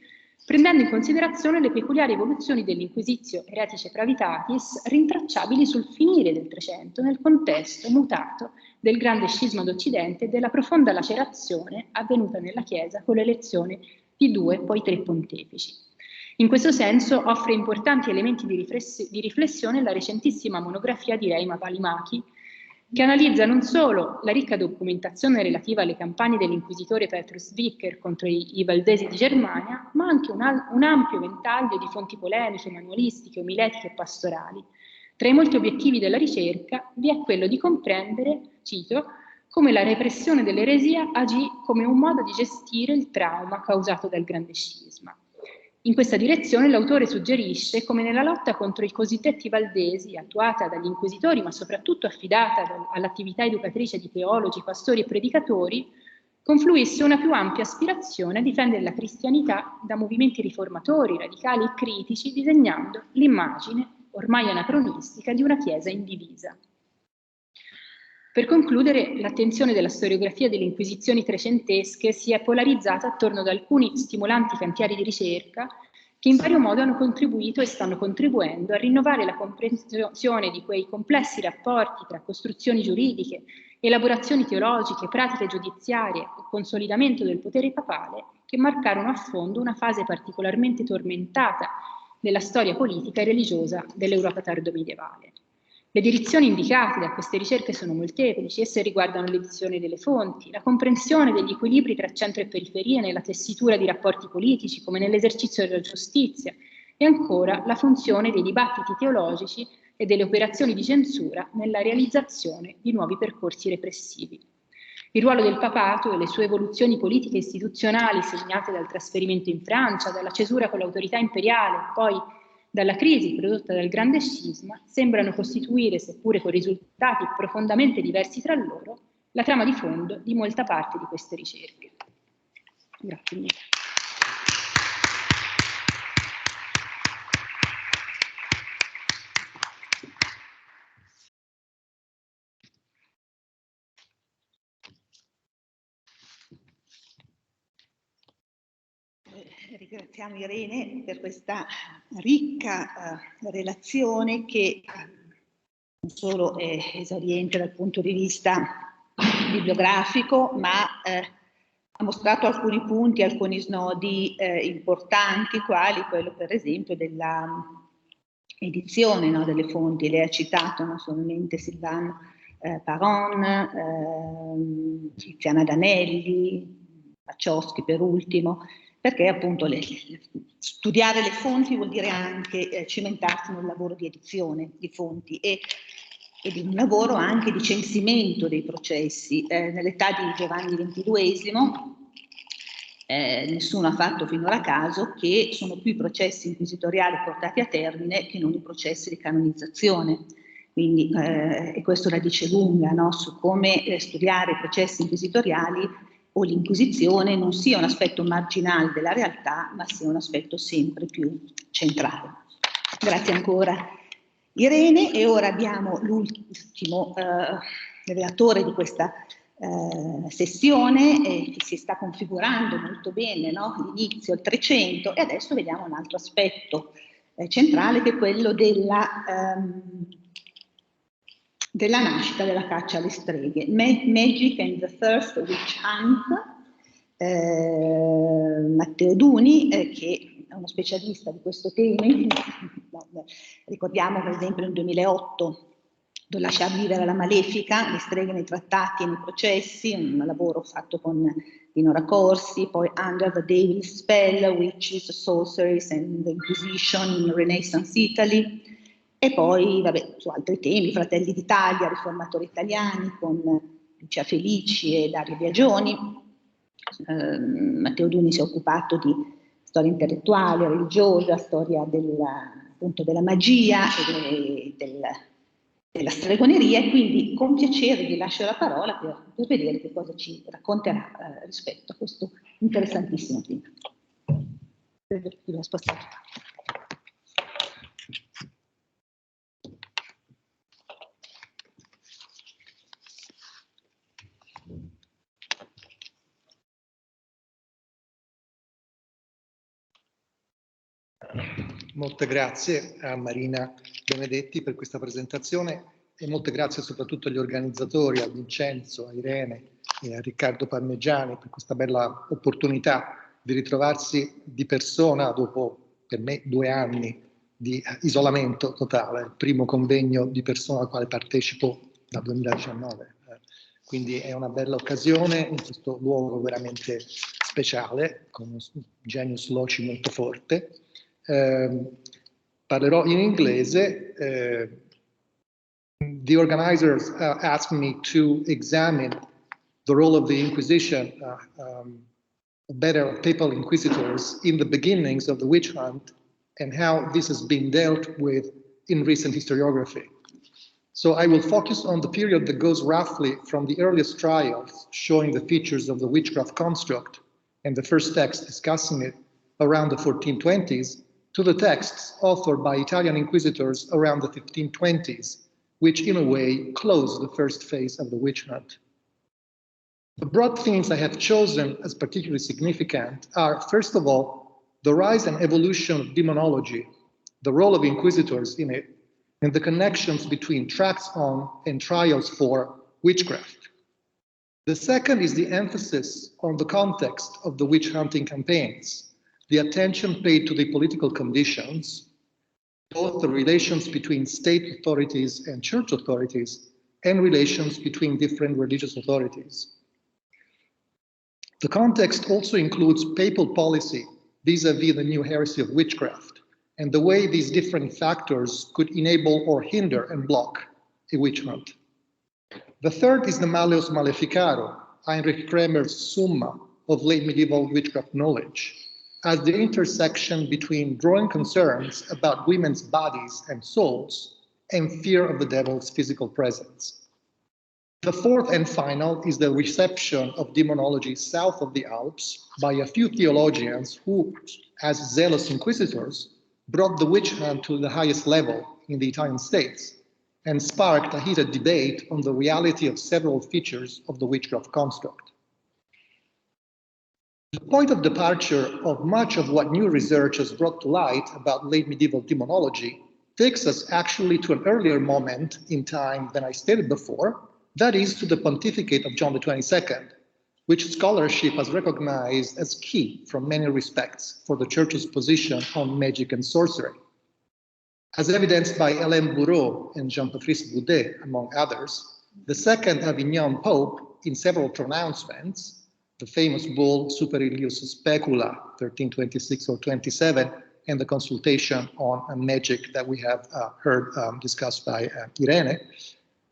prendendo in considerazione le peculiari evoluzioni dell'Inquisitio Heretice Pravitatis rintracciabili sul finire del Trecento nel contesto mutato del grande scisma d'Occidente e della profonda lacerazione avvenuta nella Chiesa con l'elezione di 2, poi 3 pontefici. In questo senso offre importanti elementi di riflessione la recentissima monografia di Reima Valimachi, che analizza non solo la ricca documentazione relativa alle campagne dell'inquisitore Petrus Vicker contro i Valdesi di Germania, ma anche un ampio ventaglio di fonti polemiche, manualistiche, omiletiche e pastorali. Tra i molti obiettivi della ricerca vi è quello di comprendere, cito, come la repressione dell'eresia agì come un modo di gestire il trauma causato dal grande scisma. In questa direzione l'autore suggerisce come nella lotta contro i cosiddetti valdesi, attuata dagli inquisitori ma soprattutto affidata all'attività educatrice di teologi, pastori e predicatori, confluisse una più ampia aspirazione a difendere la cristianità da movimenti riformatori, radicali e critici, disegnando l'immagine, ormai anacronistica, di una Chiesa indivisa. Per concludere, l'attenzione della storiografia delle Inquisizioni trecentesche si è polarizzata attorno ad alcuni stimolanti cantieri di ricerca che in vario modo hanno contribuito e stanno contribuendo a rinnovare la comprensione di quei complessi rapporti tra costruzioni giuridiche, elaborazioni teologiche, pratiche giudiziarie e consolidamento del potere papale che marcarono a fondo una fase particolarmente tormentata della storia politica e religiosa dell'Europa tardomedievale. Le direzioni indicate da queste ricerche sono molteplici, esse riguardano l'edizione delle fonti, la comprensione degli equilibri tra centro e periferia nella tessitura di rapporti politici come nell'esercizio della giustizia e ancora la funzione dei dibattiti teologici e delle operazioni di censura nella realizzazione di nuovi percorsi repressivi. Il ruolo del papato e le sue evoluzioni politiche e istituzionali segnate dal trasferimento in Francia, dalla cesura con l'autorità imperiale, poi dalla crisi prodotta dal grande scisma, sembrano costituire, seppure con risultati profondamente diversi tra loro, la trama di fondo di molta parte di queste ricerche. Grazie mille. Ringraziamo Irene per questa ricca relazione che non solo è esauriente dal punto di vista bibliografico, ma ha mostrato alcuni punti, alcuni snodi importanti, quali quello per esempio della edizione, no, delle fonti. Lei ha citato non solamente Sylvain Paron, Tiziana Danelli, Paccioschi per ultimo, perché appunto studiare le fonti vuol dire anche cimentarsi nel lavoro di edizione di fonti e di un lavoro anche di censimento dei processi. Nell'età di Giovanni XXII nessuno ha fatto finora caso che sono più i processi inquisitoriali portati a termine che non i processi di canonizzazione. Quindi, e questo la dice lunga, no? Su come studiare i processi inquisitoriali o l'Inquisizione non sia un aspetto marginale della realtà, ma sia un aspetto sempre più centrale. Grazie ancora Irene, e ora abbiamo l'ultimo relatore di questa sessione che si sta configurando molto bene, no? L'inizio, il 300, e adesso vediamo un altro aspetto centrale, che è quello della nascita della caccia alle streghe, Magic and the First Witch Hunt. Matteo Duni, che è uno specialista di questo tema, ricordiamo per esempio nel 2008 Non lasciar vivere la malefica, le streghe nei trattati e nei processi, un lavoro fatto con Dinora Corsi, poi Under the Devil's Spell, Witches, Sorceries and the Inquisition in Renaissance Italy, e poi, vabbè, su altri temi, Fratelli d'Italia, riformatori italiani, con Lucia Felici e Dario Biagioni. Matteo Duni si è occupato di storia intellettuale, religiosa, storia appunto della magia e della stregoneria, e quindi con piacere vi lascio la parola per vedere che cosa ci racconterà rispetto a questo interessantissimo tema. Molte grazie a Marina Benedetti per questa presentazione e molte grazie soprattutto agli organizzatori, a Vincenzo, a Irene e a Riccardo Parmigiani per questa bella opportunità di ritrovarsi di persona dopo, per me, 2 anni di isolamento totale, il primo convegno di persona al quale partecipo dal 2019. Quindi è una bella occasione in questo luogo veramente speciale, con un genius loci molto forte. Parlerò in inglese. The organizers asked me to examine the role of the Inquisition, better papal inquisitors, in the beginnings of the witch hunt and how this has been dealt with in recent historiography. So I will focus on the period that goes roughly from the earliest trials showing the features of the witchcraft construct and the first text discussing it around the 1420s to the texts authored by Italian inquisitors around the 1520s, which in a way closed the first phase of the witch hunt. The broad themes I have chosen as particularly significant are, first of all, the rise and evolution of demonology, the role of inquisitors in it, and the connections between tracts on and trials for witchcraft. The second is the emphasis on the context of the witch hunting campaigns, the attention paid to the political conditions, both the relations between state authorities and church authorities, and relations between different religious authorities. The context also includes papal policy vis-à-vis the new heresy of witchcraft, and the way these different factors could enable or hinder and block a witch hunt. The third is the Malleus Maleficarum, Heinrich Kremer's Summa of late medieval witchcraft knowledge, as the intersection between growing concerns about women's bodies and souls and fear of the devil's physical presence. The fourth and final is the reception of demonology south of the Alps by a few theologians who, as zealous inquisitors, brought the witch hunt to the highest level in the Italian states and sparked a heated debate on the reality of several features of the witchcraft construct. The point of departure of much of what new research has brought to light about late medieval demonology takes us actually to an earlier moment in time than I stated before, that is to the pontificate of John XXII, which scholarship has recognized as key from many respects for the Church's position on magic and sorcery. As evidenced by Hélène Bourreau and Jean-Patrice Boudet, among others, the second Avignon Pope, in several pronouncements, the famous bull Super Ilius Specula, 1326 or 27, and the consultation on magic that we have heard discussed by Irene,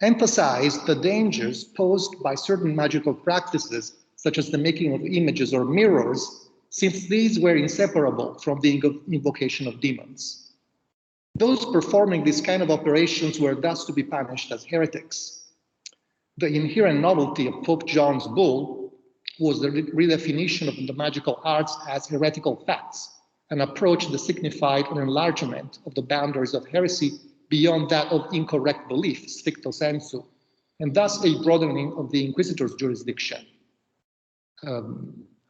emphasized the dangers posed by certain magical practices, such as the making of images or mirrors, since these were inseparable from the invocation of demons. Those performing this kind of operations were thus to be punished as heretics. The inherent novelty of Pope John's bull was the redefinition of the magical arts as heretical facts, an approach that signified an enlargement of the boundaries of heresy beyond that of incorrect belief, stricto sensu, and thus a broadening of the inquisitor's jurisdiction.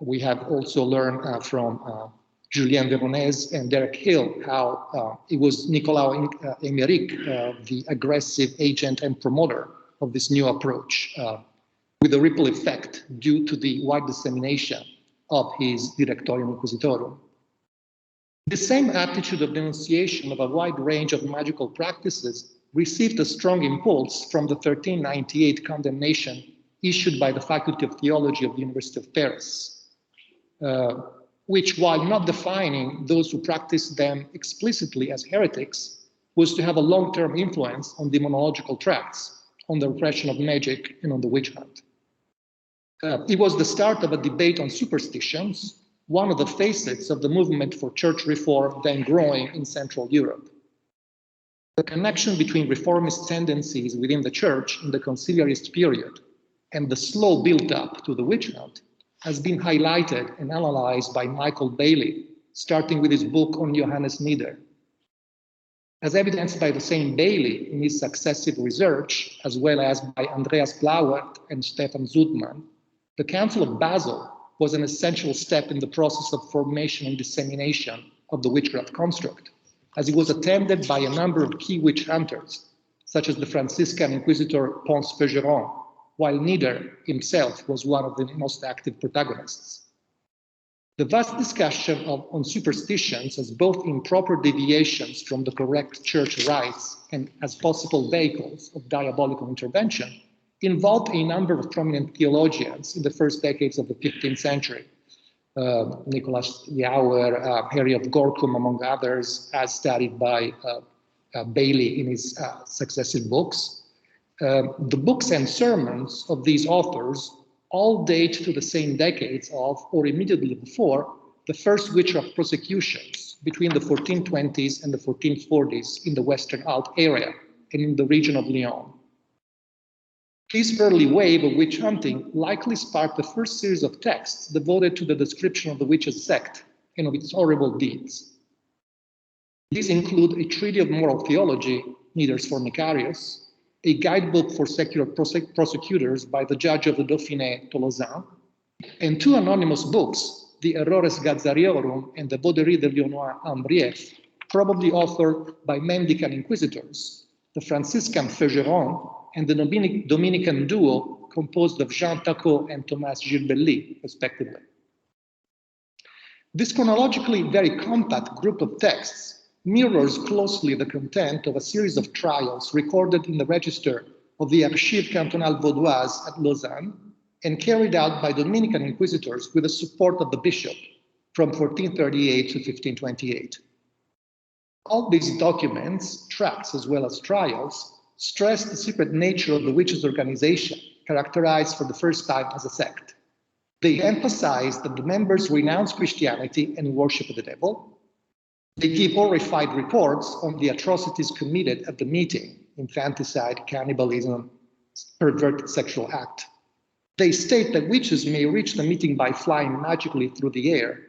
We have also learned from Julien Veronese and Derek Hill how it was Nicolas Émeric, the aggressive agent and promoter of this new approach, with a ripple effect due to the wide dissemination of his Directorium Inquisitorum. The same attitude of denunciation of a wide range of magical practices received a strong impulse from the 1398 condemnation issued by the Faculty of Theology of the University of Paris, which, while not defining those who practiced them explicitly as heretics, was to have a long-term influence on demonological tracts, on the repression of magic, and on the witch hunt. It was the start of a debate on superstitions, one of the facets of the movement for church reform then growing in Central Europe. The connection between reformist tendencies within the church in the conciliarist period and the slow build-up to the witch hunt has been highlighted and analyzed by Michael Bailey, starting with his book on Johannes Nieder. As evidenced by the same Bailey in his successive research, as well as by Andreas Blauert and Stefan Zudmann, the Council of Basel was an essential step in the process of formation and dissemination of the witchcraft construct, as it was attended by a number of key witch hunters, such as the Franciscan Inquisitor Ponce Bergeron, while Nieder himself was one of the most active protagonists. The vast discussion on superstitions as both improper deviations from the correct church rites and as possible vehicles of diabolical intervention involved a number of prominent theologians in the first decades of the 15th century. Nicholas Jauer, Harry of Gorkum, among others, as studied by Bailey in his successive books. The books and sermons of these authors all date to the same decades of, or immediately before, the first witchcraft prosecutions between the 1420s and the 1440s in the Western Alps area and in the region of Lyon. This early wave of witch hunting likely sparked the first series of texts devoted to the description of the witches' sect and of its horrible deeds. These include a treatise of moral theology, Niders Formicarius, a guidebook for secular prosecutors by the judge of the Dauphiné Tolosan, and two anonymous books, the Errores Gazzariorum and the Bauderie de Lionnois en Brief, probably authored by mendicant inquisitors, the Franciscan Feugeron and the Dominican duo composed of Jean Tacot and Thomas Gilbelli, respectively. This chronologically very compact group of texts mirrors closely the content of a series of trials recorded in the register of the Archives Cantonales Vaudoises at Lausanne and carried out by Dominican inquisitors with the support of the bishop from 1438 to 1528. All these documents, tracts as well as trials, stress the secret nature of the witches' organization, characterized for the first time as a sect. They emphasize that the members renounce Christianity and worship the devil. They give horrified reports on the atrocities committed at the meeting, infanticide, cannibalism, perverted sexual act. They state that witches may reach the meeting by flying magically through the air.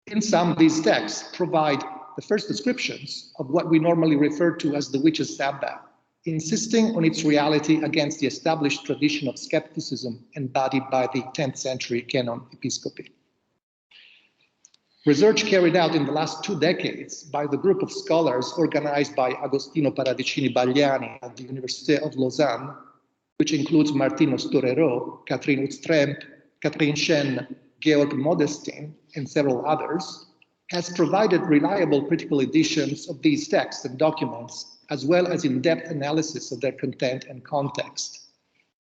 In some, these texts provide the first descriptions of what we normally refer to as the witches' Sabbath, insisting on its reality against the established tradition of skepticism embodied by the 10th century canon episcopae. Research carried out in the last 2 decades by the group of scholars organized by Agostino Paradicini Bagliani at the University of Lausanne, which includes Martino Storero, Catherine Utstremp, Catherine Chen, Georg Modestin, and several others, has provided reliable critical editions of these texts and documents, as well as in-depth analysis of their content and context.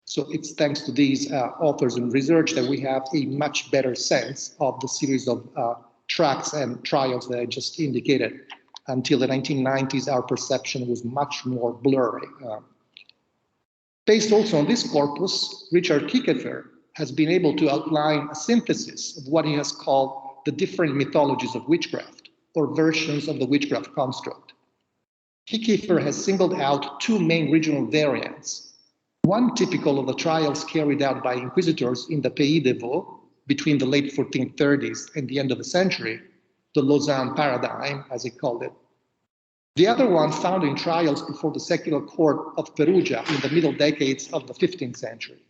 So it's thanks to these authors and research that we have a much better sense of the series of tracts and trials that I just indicated. Until the 1990s, our perception was much more blurry. Based also on this corpus, Richard Kiekefer has been able to outline a synthesis of what he has called the different mythologies of witchcraft, or versions of the witchcraft construct. Kiekefer has singled out 2 main regional variants, one typical of the trials carried out by inquisitors in the Pays de Vaud, between the late 1430s and the end of the century, the Lausanne paradigm, as he called it. The other one found in trials before the secular court of Perugia in the middle decades of the 15th century.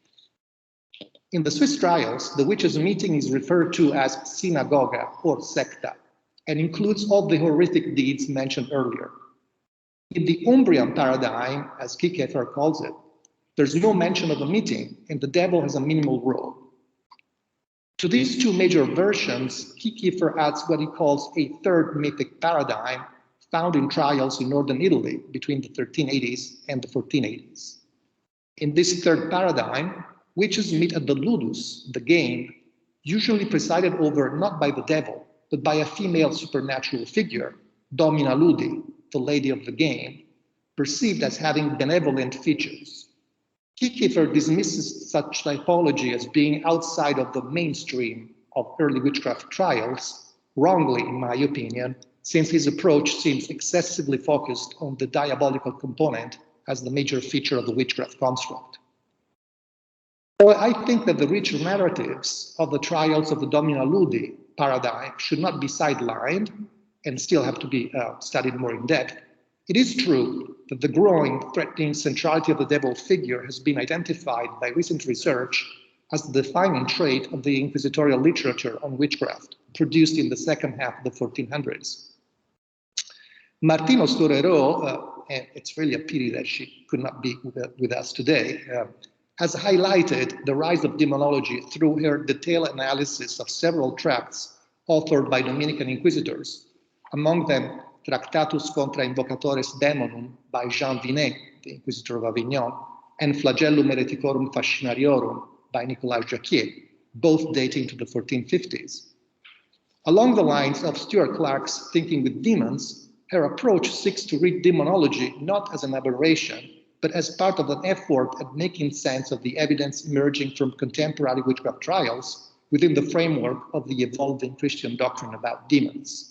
In the Swiss trials, the witches' meeting is referred to as synagoga or secta, and includes all the horrific deeds mentioned earlier. In the Umbrian paradigm, as Kiekefer calls it, there's no mention of a meeting, and the devil has a minimal role. To these 2 major versions, Kiekefer adds what he calls a third mythic paradigm found in trials in northern Italy between the 1380s and the 1480s. In this third paradigm, witches meet at the ludus, the game, usually presided over not by the devil, but by a female supernatural figure, Domina Ludi, the lady of the game, perceived as having benevolent features. Kiekefer dismisses such typology as being outside of the mainstream of early witchcraft trials, wrongly in my opinion, since his approach seems excessively focused on the diabolical component as the major feature of the witchcraft construct. Well, I think that the richer narratives of the trials of the Domina Ludi paradigm should not be sidelined and still have to be studied more in depth. It is true that the growing, threatening centrality of the devil figure has been identified by recent research as the defining trait of the inquisitorial literature on witchcraft, produced in the second half of the 1400s. Martino Storero, and it's really a pity that she could not be with us today, has highlighted the rise of demonology through her detailed analysis of several tracts authored by Dominican inquisitors, among them Tractatus contra Invocatores Daemonum by Jean Vinet, the Inquisitor of Avignon, and Flagellum Hereticorum Fascinariorum by Nicolas Jacquier, both dating to the 1450s. Along the lines of Stuart Clark's Thinking with Demons, her approach seeks to read demonology not as an aberration, but as part of an effort at making sense of the evidence emerging from contemporary witchcraft trials within the framework of the evolving Christian doctrine about demons.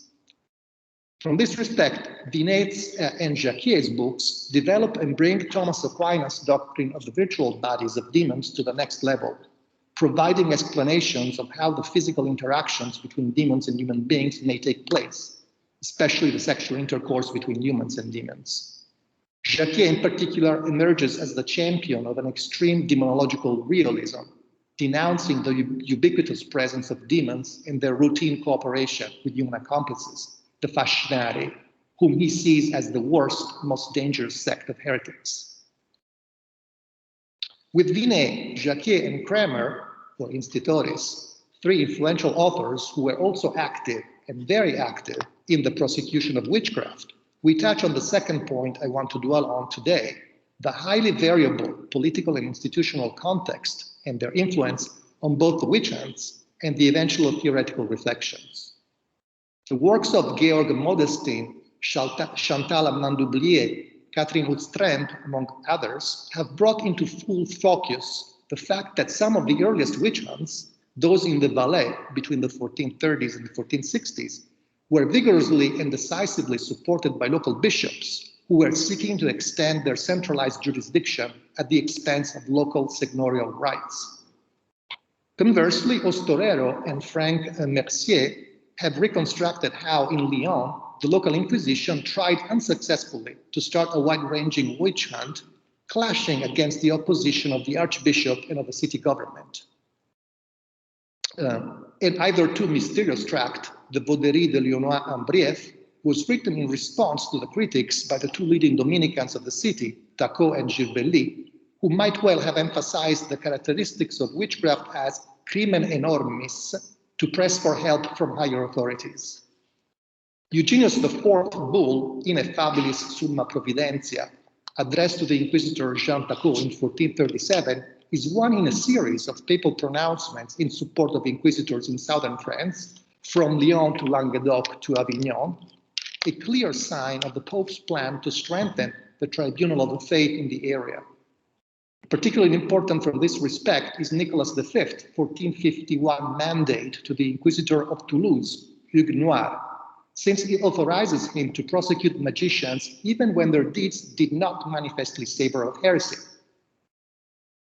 From this respect, Vinet's and Jacquier's books develop and bring Thomas Aquinas' doctrine of the virtual bodies of demons to the next level, providing explanations of how the physical interactions between demons and human beings may take place, especially the sexual intercourse between humans and demons. Jacquier in particular emerges as the champion of an extreme demonological realism, denouncing the ubiquitous presence of demons and their routine cooperation with human accomplices, the Fascinari, whom he sees as the worst, most dangerous sect of heretics. With Vinet, Jacquier, and Kramer, or Institores, three influential authors who were also active and very active in the prosecution of witchcraft, we touch on the second point I want to dwell on today, the highly variable political and institutional context and their influence on both the witch hunts and the eventual theoretical reflections. The works of Georg Modestin, Chantal Mandoublier, Catherine Houtstrand, among others, have brought into full focus the fact that some of the earliest witch hunts, those in the Valais between the 1430s and the 1460s, were vigorously and decisively supported by local bishops who were seeking to extend their centralized jurisdiction at the expense of local seigneurial rights. Conversely, Ostorero and Frank Mercier have reconstructed how in Lyon, the local Inquisition tried unsuccessfully to start a wide-ranging witch hunt, clashing against the opposition of the archbishop and of the city government. In either too mysterious tract, the Bauderie de Lyonnois en Brief, was written in response to the critics by the two leading Dominicans of the city, Tacot and Girbelli, who might well have emphasized the characteristics of witchcraft as crimen enormis, to press for help from higher authorities. Eugenius IV bull, Ineffabilis Summa Providentia, addressed to the Inquisitor Jean Tacot in 1437, is one in a series of papal pronouncements in support of inquisitors in southern France, from Lyon to Languedoc to Avignon, a clear sign of the Pope's plan to strengthen the tribunal of the faith in the area. Particularly important from this respect is Nicholas V, 1451 mandate to the Inquisitor of Toulouse, Hugues Noir, since it authorizes him to prosecute magicians even when their deeds did not manifestly savor of heresy.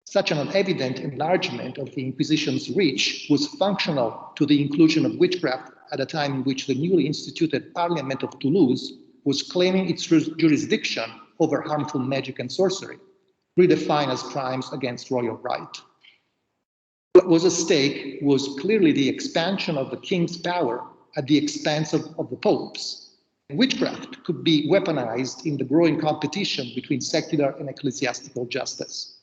Such an evident enlargement of the Inquisition's reach was functional to the inclusion of witchcraft at a time in which the newly instituted Parliament of Toulouse was claiming its jurisdiction over harmful magic and sorcery, redefined as crimes against royal right. What was at stake was clearly the expansion of the king's power at the expense of the popes. Witchcraft could be weaponized in the growing competition between secular and ecclesiastical justice.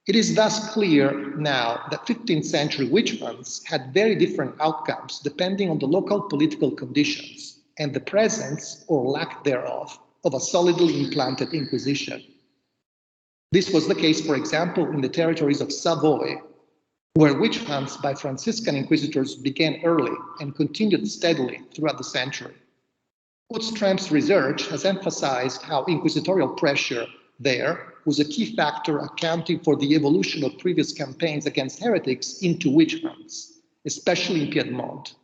It is thus clear now that 15th century witch hunts had very different outcomes depending on the local political conditions and the presence or lack thereof of a solidly implanted inquisition. This was the case, for example, in the territories of Savoy, where witch hunts by Franciscan inquisitors began early and continued steadily throughout the century. Houtstrand's research has emphasized how inquisitorial pressure there was a key factor accounting for the evolution of previous campaigns against heretics into witch hunts, especially in Piedmont.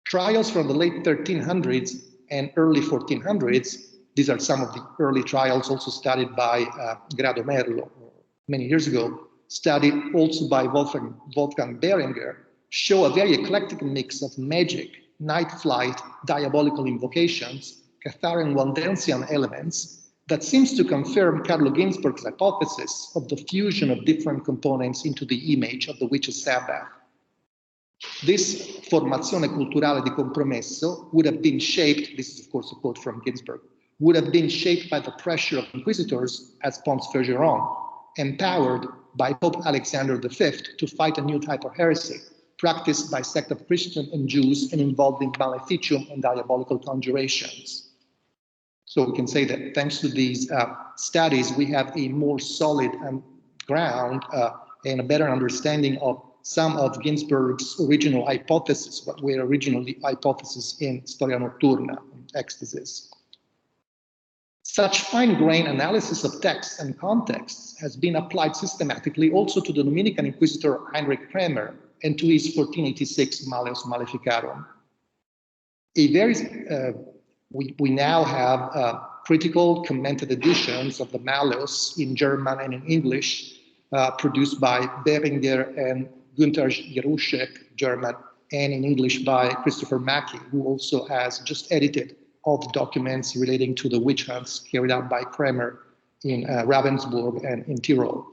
Trials from the late 1300s and early 1400s, these are some of the early trials also studied by Grado Merlo many years ago, studied also by Wolfgang Behringer, show a very eclectic mix of magic, night flight, diabolical invocations, Catharian Waldensian elements that seems to confirm Carlo Ginzburg's hypothesis of the fusion of different components into the image of the witch's Sabbath. This formazione culturale di compromesso would have been shaped, this is of course a quote from Ginzburg, would have been shaped by the pressure of inquisitors as Pons Fergeron, empowered by Pope Alexander V to fight a new type of heresy, practiced by sect of Christians and Jews and involving maleficium and diabolical conjurations. So we can say that thanks to these studies, we have a more solid ground and a better understanding of some of Ginsberg's original hypotheses, what were originally hypotheses in Storia Notturna, ecstasies. Such fine-grained analysis of texts and contexts has been applied systematically also to the Dominican Inquisitor Heinrich Kramer and to his 1486 Malleus Maleficarum. We now have critical commented editions of the Malleus in German and in English, produced by Beringer and Günther Jeruschek, German, and in English by Christopher Mackey, who also has just edited all the documents relating to the witch hunts carried out by Kramer in Ravensburg and in Tyrol.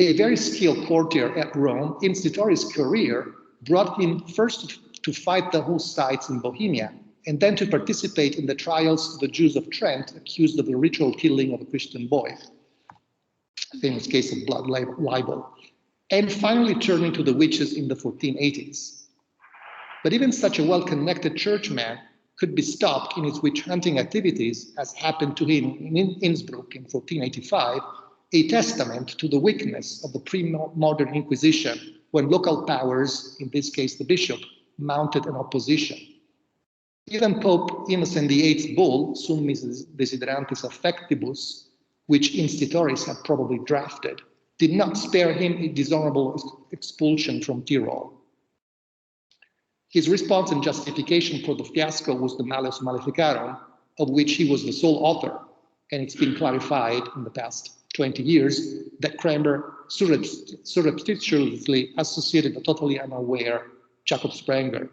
A very skilled courtier at Rome, Institori's career brought him first to fight the Hussites in Bohemia, and then to participate in the trials of the Jews of Trent accused of the ritual killing of a Christian boy, a famous case of blood libel, and finally turning to the witches in the 1480s. But even such a well-connected churchman could be stopped in his witch hunting activities, as happened to him in Innsbruck in 1485, a testament to the weakness of the pre-modern Inquisition when local powers, in this case the bishop, mounted an opposition. Even Pope Innocent VIII's bull, Summis Desiderantis Affectibus, which Institoris had probably drafted, did not spare him a dishonorable expulsion from Tyrol. His response and justification for the fiasco was the Malleus Maleficarum, of which he was the sole author, and it's been clarified in the past 20 years that Kramer surreptitiously associated a totally unaware Jacob Sprenger.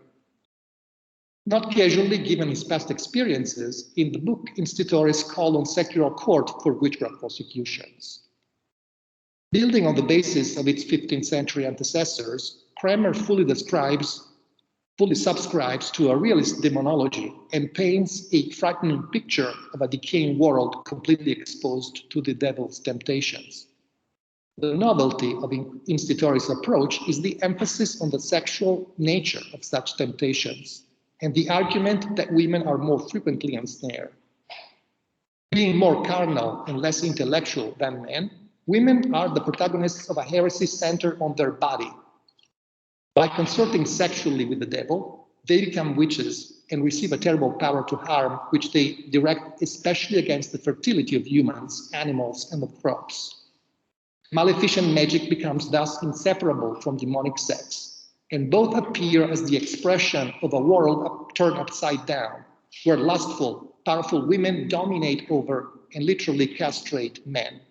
Not casually, given his past experiences, in the book Institoris called on secular court for witchcraft prosecutions. Building on the basis of its 15th century antecessors, Kramer fully subscribes to a realist demonology and paints a frightening picture of a decaying world completely exposed to the devil's temptations. The novelty of Institoris' approach is the emphasis on the sexual nature of such temptations and the argument that women are more frequently ensnared. Being more carnal and less intellectual than men, women are the protagonists of a heresy centered on their body. By consorting sexually with the devil, they become witches and receive a terrible power to harm, which they direct especially against the fertility of humans, animals, and of crops. Maleficent magic becomes thus inseparable from demonic sex, and both appear as the expression of a world turned upside down, where lustful, powerful women dominate over and literally castrate men.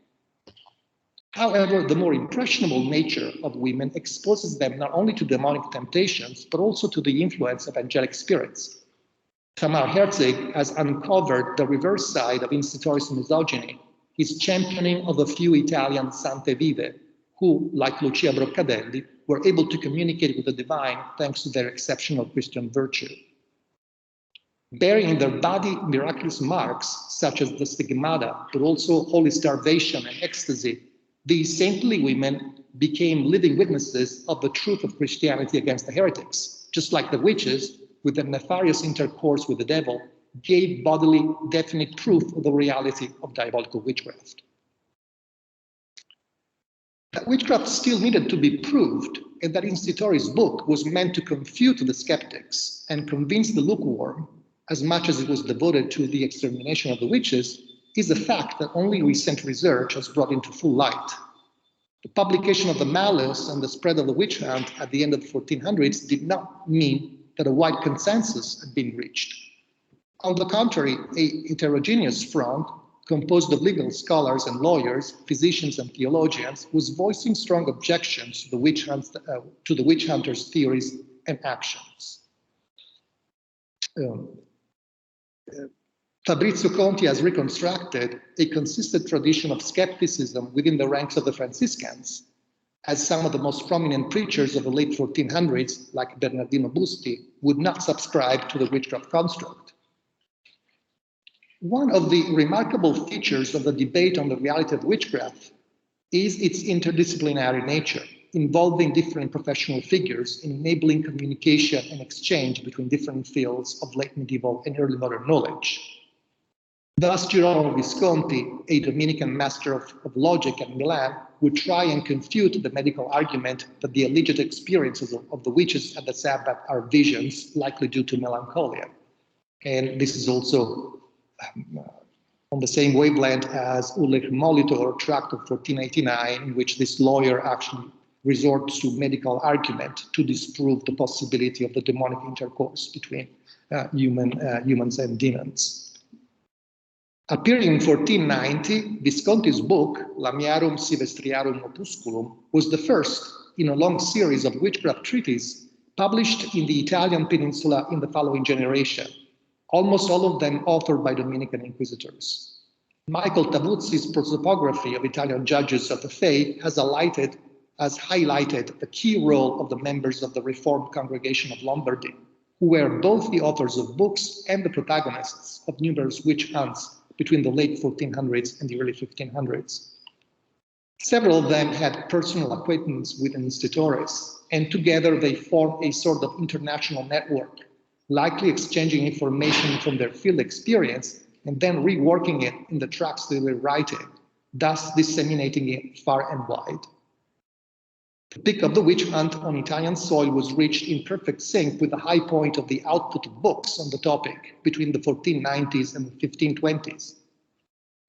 However, the more impressionable nature of women exposes them not only to demonic temptations, but also to the influence of angelic spirits. Tamar Herzig has uncovered the reverse side of Institoris' misogyny, his championing of a few Italian Sante Vive, who, like Lucia Broccadelli, were able to communicate with the divine thanks to their exceptional Christian virtue. Bearing in their body miraculous marks, such as the stigmata, but also holy starvation and ecstasy, these saintly women became living witnesses of the truth of Christianity against the heretics, just like the witches, with their nefarious intercourse with the devil, gave bodily definite proof of the reality of diabolical witchcraft. That witchcraft still needed to be proved, and that Institoris' book was meant to confute the skeptics and convince the lukewarm, as much as it was devoted to the extermination of the witches, is a fact that only recent research has brought into full light. The publication of the Malleus and the spread of the witch hunt at the end of the 1400s did not mean that a wide consensus had been reached. On the contrary, a heterogeneous front, composed of legal scholars and lawyers, physicians and theologians, was voicing strong objections to the witch hunters' theories and actions. Fabrizio Conti has reconstructed a consistent tradition of skepticism within the ranks of the Franciscans, as some of the most prominent preachers of the late 1400s, like Bernardino Busti, would not subscribe to the witchcraft construct. One of the remarkable features of the debate on the reality of witchcraft is its interdisciplinary nature, involving different professional figures and enabling communication and exchange between different fields of late medieval and early modern knowledge. Thus, Girolamo Visconti, a Dominican master of logic at Milan, would try and confute the medical argument that the alleged experiences of the witches at the Sabbath are visions likely due to melancholia. And this is also on the same wavelength as Ulrich Molitor, Tract of 1489, in which this lawyer actually resorts to medical argument to disprove the possibility of the demonic intercourse between humans and demons. Appearing in 1490, Visconti's book, Lamiarum Silvestriarum Opusculum, was the first in a long series of witchcraft treatises published in the Italian peninsula in the following generation, almost all of them authored by Dominican inquisitors. Michael Tavuzzi's prosopography of Italian judges of the faith has highlighted the key role of the members of the Reformed Congregation of Lombardy, who were both the authors of books and the protagonists of numerous witch hunts between the late 1400s and the early 1500s. Several of them had personal acquaintance with inquisitores, and together they formed a sort of international network, likely exchanging information from their field experience and then reworking it in the tracts they were writing, thus disseminating it far and wide. The peak of the witch hunt on Italian soil was reached in perfect sync with the high point of the output of books on the topic between the 1490s and the 1520s.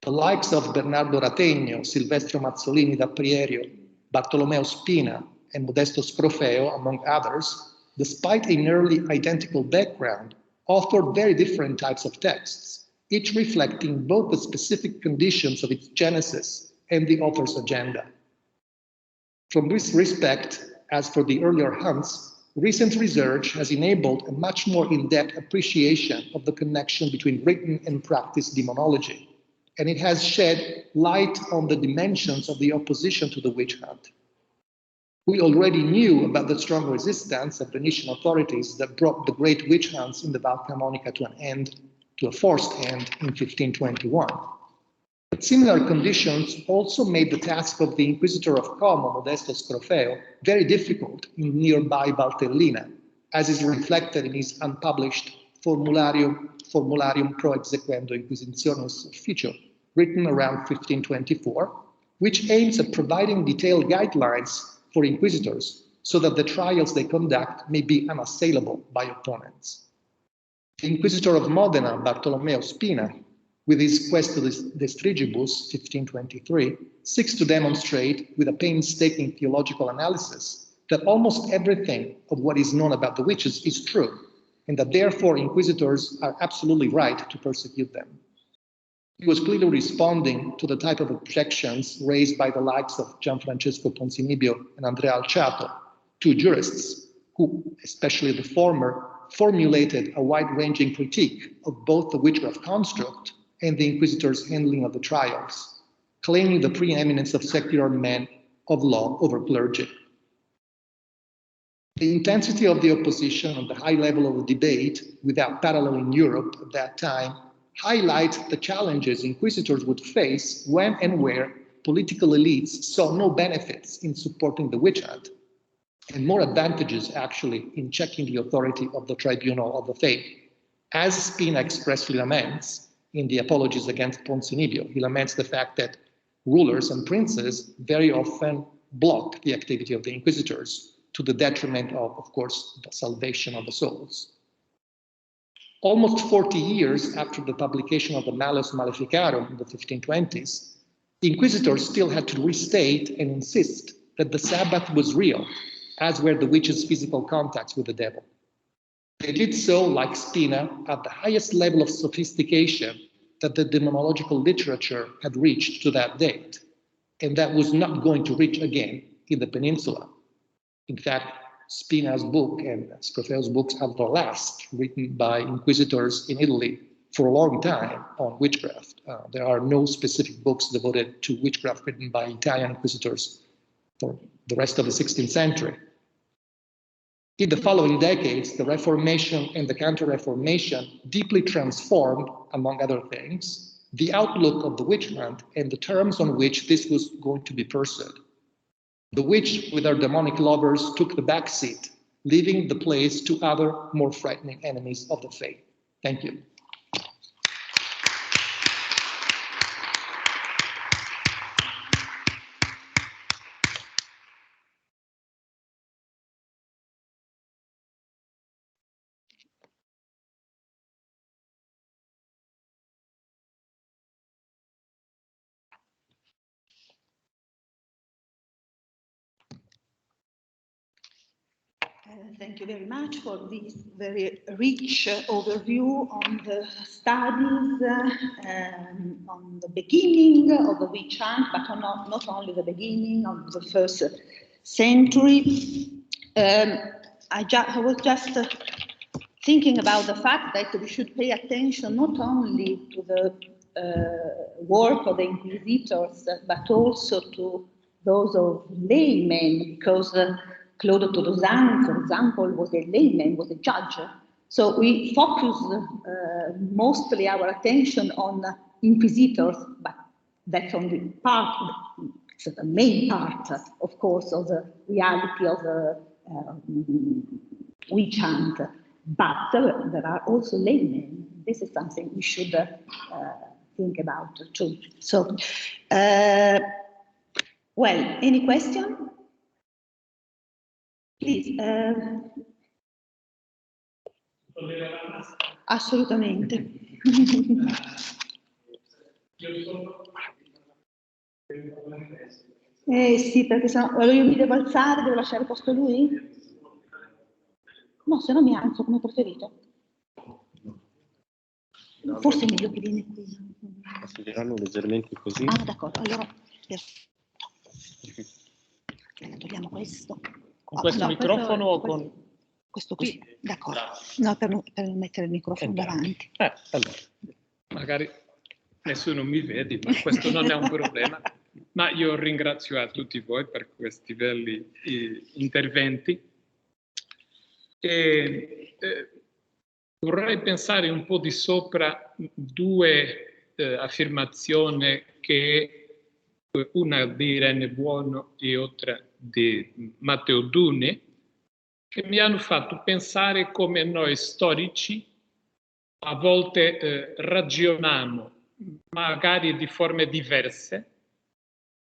The likes of Bernardo Rategno, Silvestro Mazzolini da Prierio, Bartolomeo Spina, and Modesto Scrofeo, among others, despite a nearly identical background, authored very different types of texts, each reflecting both the specific conditions of its genesis and the author's agenda. From this respect, as for the earlier hunts, recent research has enabled a much more in-depth appreciation of the connection between written and practiced demonology, and it has shed light on the dimensions of the opposition to the witch hunt. We already knew about the strong resistance of Venetian authorities that brought the great witch hunts in the Val Camonica to a forced end in 1521. But similar conditions also made the task of the Inquisitor of Como, Modesto Scrofeo, very difficult in nearby Valtellina, as is reflected in his unpublished Formularium pro exequendo Inquisitionis Officio, written around 1524, which aims at providing detailed guidelines for inquisitors so that the trials they conduct may be unassailable by opponents. The Inquisitor of Modena, Bartolomeo Spina, with his Questus de Strigibus, 1523, seeks to demonstrate with a painstaking theological analysis that almost everything of what is known about the witches is true, and that therefore inquisitors are absolutely right to persecute them. He was clearly responding to the type of objections raised by the likes of Gianfrancesco Ponzinibio and Andrea Alciato, two jurists who, especially the former, formulated a wide-ranging critique of both the witchcraft construct and the inquisitors' handling of the trials, claiming the preeminence of secular men of law over clergy. The intensity of the opposition and the high level of the debate, without parallel in Europe at that time, highlight the challenges inquisitors would face when and where political elites saw no benefits in supporting the witch hunt, and more advantages actually in checking the authority of the tribunal of the faith. As Spina expressly laments in the Apologies against Ponzinibio, he laments the fact that rulers and princes very often block the activity of the inquisitors, to the detriment of course, the salvation of the souls. Almost 40 years after the publication of the Malleus Maleficarum in the 1520s, the inquisitors still had to restate and insist that the Sabbath was real, as were the witches' physical contacts with the devil. They did so, like Spina, at the highest level of sophistication that the demonological literature had reached to that date, and that was not going to reach again in the peninsula. In fact, Spina's book and Scrofeo's books are the last written by inquisitors in Italy for a long time on witchcraft. There are no specific books devoted to witchcraft written by Italian inquisitors for the rest of the 16th century. In the following decades, the Reformation and the Counter-Reformation deeply transformed, among other things, the outlook of the witch hunt and the terms on which this was going to be pursued. The witch with her demonic lovers took the back seat, leaving the place to other more frightening enemies of the faith. Thank you. Thank you very much for this very rich overview on the studies, on the beginning of the witch hunt, but not only the beginning of the first century. I was just thinking about the fact that we should pay attention not only to the work of the inquisitors, but also to those of laymen, because Claude Tolosane, for example, was a layman, was a judge. So we focus mostly our attention on inquisitors, but that's only part, it's the main part, of course, of the reality of the witch hunt. But there are also laymen. This is something we should think about too. So, well, any question? Please. Assolutamente. Sì, perché se no, io mi devo alzare, devo lasciare il posto a lui? No, se no mi alzo come preferito. Forse è meglio che vieni qui. Acceleranno leggermente così. Ah, d'accordo, allora togliamo questo. Con questo microfono o con... Questo qui, d'accordo. No, per mettere il microfono davanti. Allora, magari nessuno mi vede, ma questo non è un problema. Ma io ringrazio a tutti voi per questi belli interventi. Vorrei pensare un po' di sopra due affermazioni, che una di Irene Bueno e altra di Matteo Duni, che mi hanno fatto pensare come noi storici a volte ragioniamo, magari di forme diverse,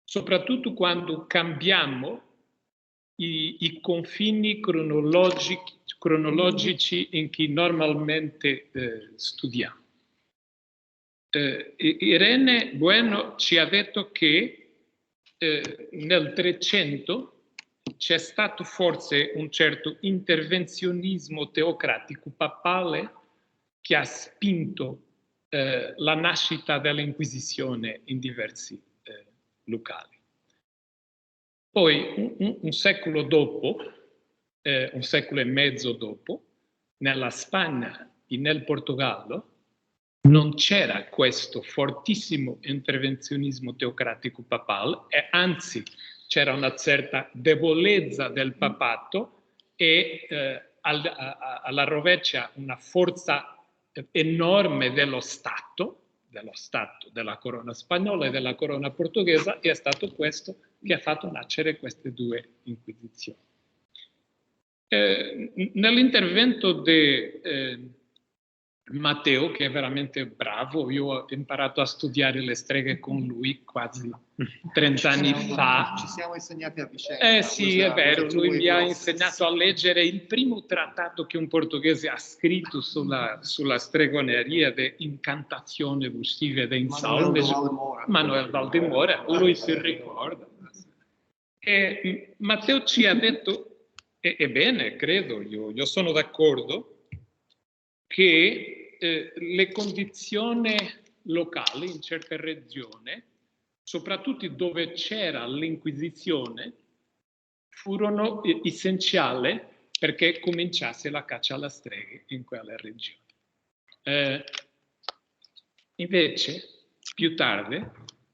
soprattutto quando cambiamo i confini cronologici in cui normalmente studiamo. Irene Bueno ci ha detto che nel 300 c'è stato forse un certo intervenzionismo teocratico papale che ha spinto la nascita dell'Inquisizione in diversi locali. Poi un secolo dopo, un secolo e mezzo dopo, nella Spagna e nel Portogallo non c'era questo fortissimo intervenzionismo teocratico papale, e anzi c'era una certa debolezza del papato e alla rovescia una forza enorme dello Stato, della corona spagnola e della corona portoghese, e è stato questo che ha fatto nascere queste due inquisizioni. Nell'intervento di Matteo, che è veramente bravo, io ho imparato a studiare le streghe con lui quasi 30 anni fa. Ci siamo insegnati a vicenda. Sì, è vero, lui mi ha insegnato a leggere il primo trattato che un portoghese ha scritto sulla stregoneria, di incantazione evolutiva ed insalve, Manuel Valdemora, lui si ricorda. E Matteo ci ha detto, e bene, credo, io sono d'accordo, che le condizioni locali in certe regioni, soprattutto dove c'era l'Inquisizione, furono essenziali perché cominciasse la caccia alle streghe in quella regione. Invece, più tardi,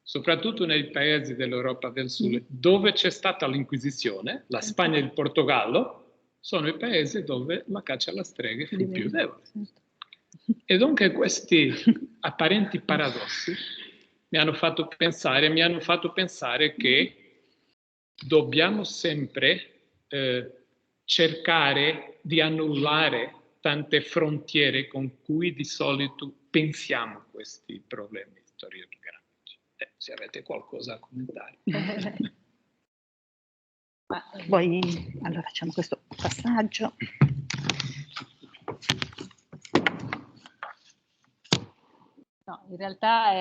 soprattutto nei paesi dell'Europa del Sud, dove c'è stata l'Inquisizione, la Spagna e il Portogallo, sono i paesi dove la caccia alle streghe fu più debole. E dunque questi apparenti paradossi mi hanno fatto pensare che dobbiamo sempre cercare di annullare tante frontiere con cui di solito pensiamo a questi problemi storiografici. Se avete qualcosa da commentare. Allora facciamo questo passaggio. No, in realtà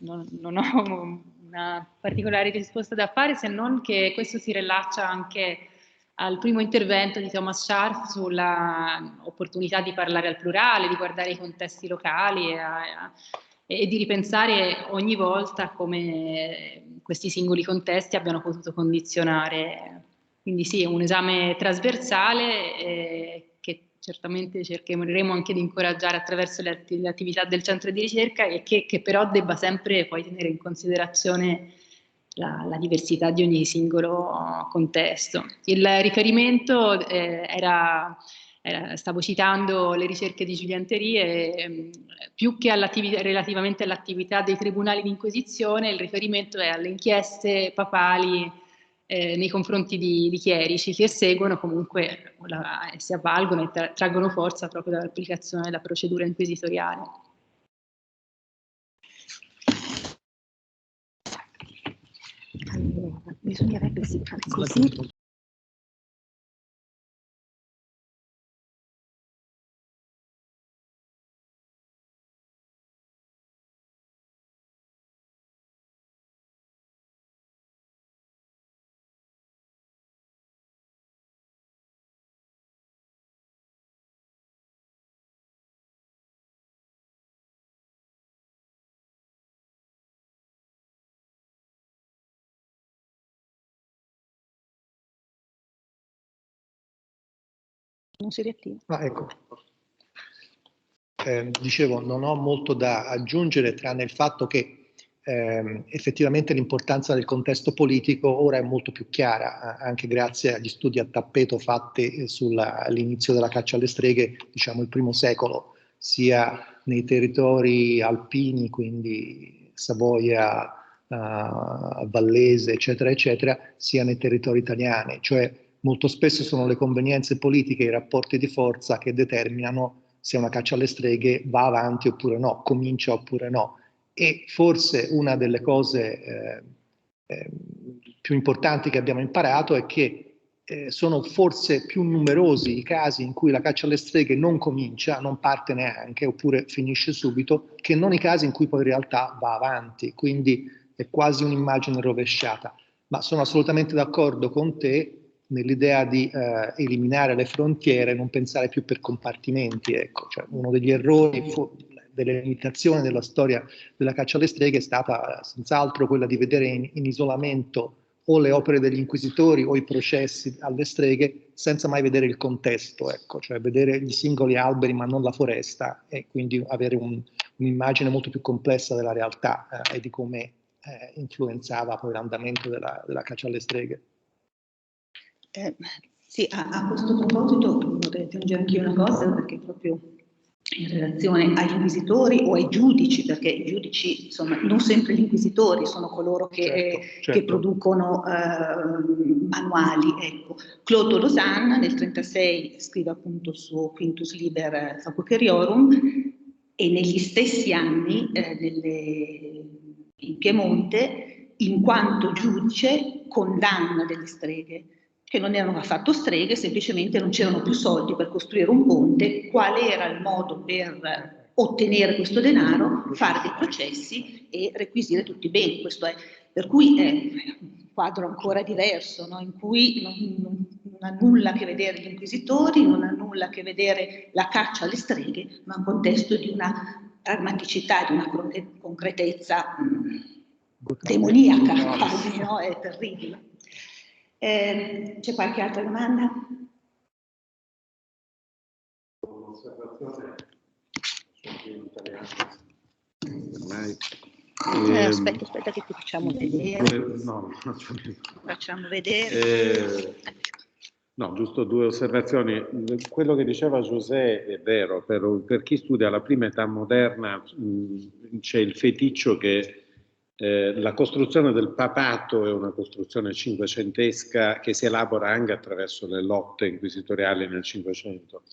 non ho una particolare risposta da fare, se non che questo si rilaccia anche al primo intervento di Thomas Scharf sulla opportunità di parlare al plurale, di guardare i contesti locali e di ripensare ogni volta come questi singoli contesti abbiano potuto condizionare. Quindi sì, è un esame trasversale che certamente cercheremo anche di incoraggiare attraverso le attività del centro di ricerca e che però debba sempre poi tenere in considerazione la diversità di ogni singolo contesto. Il riferimento stavo citando le ricerche di Julien Terrier, più che relativamente all'attività dei tribunali di inquisizione, il riferimento è alle inchieste papali nei confronti di chierici che seguono comunque si avvalgono e traggono forza proprio dall'applicazione della procedura inquisitoriale. Allora, bisognerebbe fare così. Non si riattiva. Ah, ecco. Dicevo, non ho molto da aggiungere tranne il fatto che effettivamente l'importanza del contesto politico ora è molto più chiara, anche grazie agli studi a tappeto fatti all'inizio della caccia alle streghe, diciamo il primo secolo, sia nei territori alpini, quindi Savoia, Vallese, eccetera, eccetera, sia nei territori italiani. Cioè molto spesso sono le convenienze politiche, i rapporti di forza che determinano se una caccia alle streghe va avanti oppure no, comincia oppure no. E forse una delle cose più importanti che abbiamo imparato è che sono forse più numerosi i casi in cui la caccia alle streghe non comincia, non parte neanche, oppure finisce subito, che non i casi in cui poi in realtà va avanti. Quindi è quasi un'immagine rovesciata. Ma sono assolutamente d'accordo con te nell'idea di eliminare le frontiere, non pensare più per compartimenti. Ecco. Cioè, uno degli errori delle limitazioni della storia della caccia alle streghe è stata senz'altro quella di vedere in isolamento o le opere degli inquisitori o i processi alle streghe senza mai vedere il contesto, ecco. Cioè vedere gli singoli alberi ma non la foresta, e quindi avere un'immagine molto più complessa della realtà e di come influenzava poi l'andamento della caccia alle streghe. Sì, a questo proposito vorrei aggiungere anche una cosa, perché proprio in relazione agli inquisitori o ai giudici, perché i giudici, insomma, non sempre gli inquisitori sono coloro che producono manuali. Ecco. Claude Lausanne nel 1936 scrive appunto il suo Quintus Liber Facucheriorum, e negli stessi anni in Piemonte, in quanto giudice, condanna delle streghe, che non erano affatto streghe, semplicemente non c'erano più soldi per costruire un ponte. Qual era il modo per ottenere questo denaro? Fare dei processi e requisire tutti i beni. Questo è, per cui è un quadro ancora diverso, no? In cui non ha nulla a che vedere gli inquisitori, non ha nulla a che vedere la caccia alle streghe, ma un contesto di una pragmaticità, di una concretezza demoniaca, quasi, no? È terribile. C'è qualche altra domanda? Un'osservazione in italiano. Aspetta che ti facciamo vedere. No, facciamo vedere. No, giusto due osservazioni. Quello che diceva José è vero, per chi studia la prima età moderna c'è il feticcio che La costruzione del papato è una costruzione cinquecentesca che si elabora anche attraverso le lotte inquisitoriali nel Cinquecento.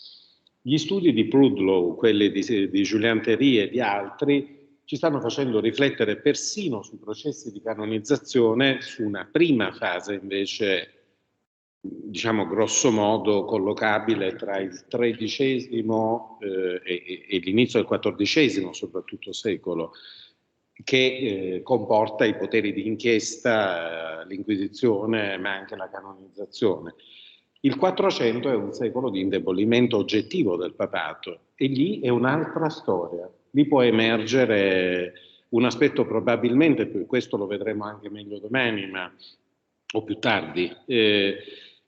Gli studi di Prudlow, quelli di Julien Théry e di altri, ci stanno facendo riflettere persino sui processi di canonizzazione, su una prima fase invece, diciamo grosso modo, collocabile tra il XIII e l'inizio del XIV soprattutto secolo, che comporta i poteri di inchiesta, l'Inquisizione, ma anche la canonizzazione. Il 400 è un secolo di indebolimento oggettivo del papato e lì è un'altra storia. Lì può emergere un aspetto probabilmente, questo lo vedremo anche meglio domani o più tardi,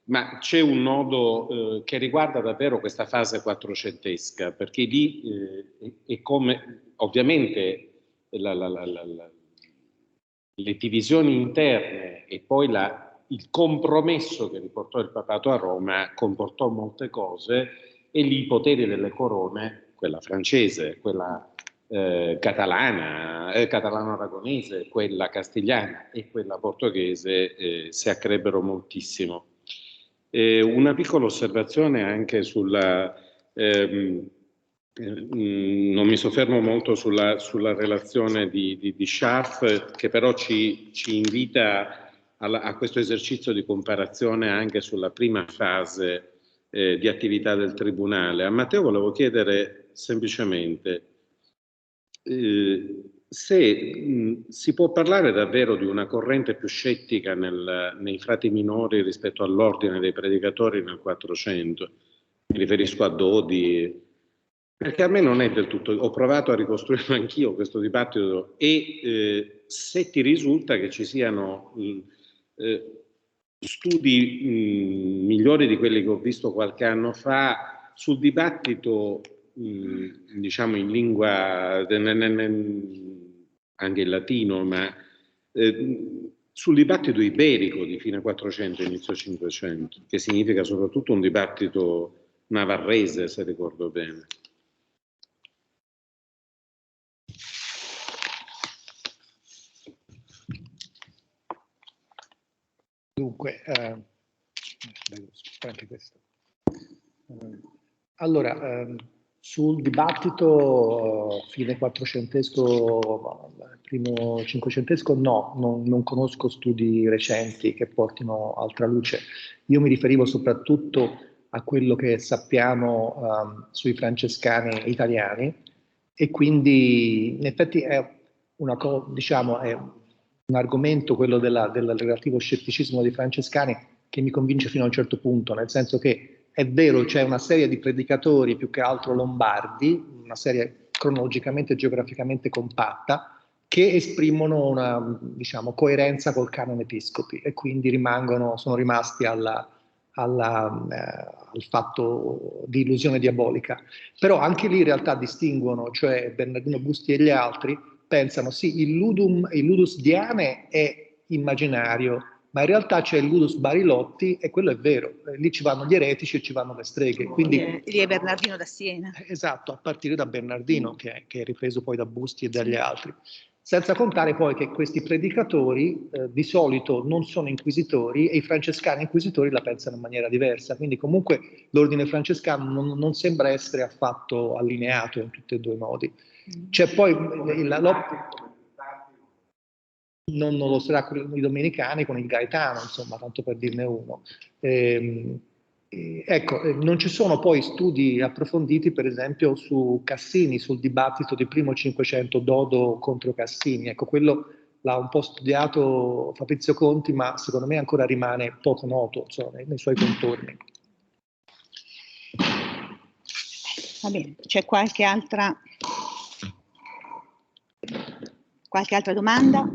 ma c'è un nodo che riguarda davvero questa fase quattrocentesca, perché lì è come ovviamente le divisioni interne e poi il compromesso che riportò il papato a Roma comportò molte cose e lì i poteri delle corone, quella francese, quella catalano-aragonese, quella castigliana e quella portoghese si accrebbero moltissimo. Una piccola osservazione anche sulla... non mi soffermo molto sulla relazione di Scharf, che però ci invita a questo esercizio di comparazione anche sulla prima fase di attività del Tribunale. A Matteo volevo chiedere semplicemente se si può parlare davvero di una corrente più scettica nei frati minori rispetto all'ordine dei predicatori nel 400. Mi riferisco a Dodi, perché a me non è del tutto, ho provato a ricostruirlo anch'io questo dibattito e se ti risulta che ci siano studi migliori di quelli che ho visto qualche anno fa sul dibattito, diciamo in lingua, anche in latino, ma sul dibattito iberico di fine 400 e inizio 500, che significa soprattutto un dibattito navarrese, se ricordo bene. Dunque, anche questo. Allora, sul dibattito fine quattrocentesco, primo cinquecentesco, no, non conosco studi recenti che portino altra luce. Io mi riferivo soprattutto a quello che sappiamo sui francescani italiani e quindi in effetti è diciamo, è un argomento, quello del relativo scetticismo dei francescani, che mi convince fino a un certo punto, nel senso che è vero, c'è una serie di predicatori, più che altro lombardi, una serie cronologicamente e geograficamente compatta, che esprimono una, diciamo, coerenza col canone episcopi e quindi sono rimasti al fatto di illusione diabolica. Però anche lì in realtà distinguono, cioè Bernardino Busti e gli altri pensano sì, il ludus diane è immaginario, ma in realtà c'è il ludus Barilotti e quello è vero, lì ci vanno gli eretici e ci vanno le streghe. Quindi, lì è Bernardino da Siena. Esatto, a partire da Bernardino, che è ripreso poi da Busti e dagli altri. Senza contare poi che questi predicatori di solito non sono inquisitori e i francescani inquisitori la pensano in maniera diversa, quindi comunque l'ordine francescano non sembra essere affatto allineato in tutti e due i modi. C'è poi non lo sarà con i domenicani, con il gaetano, insomma, tanto per dirne uno. Ecco, non ci sono poi studi approfonditi, per esempio, su Cassini, sul dibattito del primo Cinquecento, Dodo contro Cassini. Ecco, quello l'ha un po' studiato Fabrizio Conti, ma secondo me ancora rimane poco noto, insomma, nei suoi contorni. Va bene, c'è qualche altra domanda?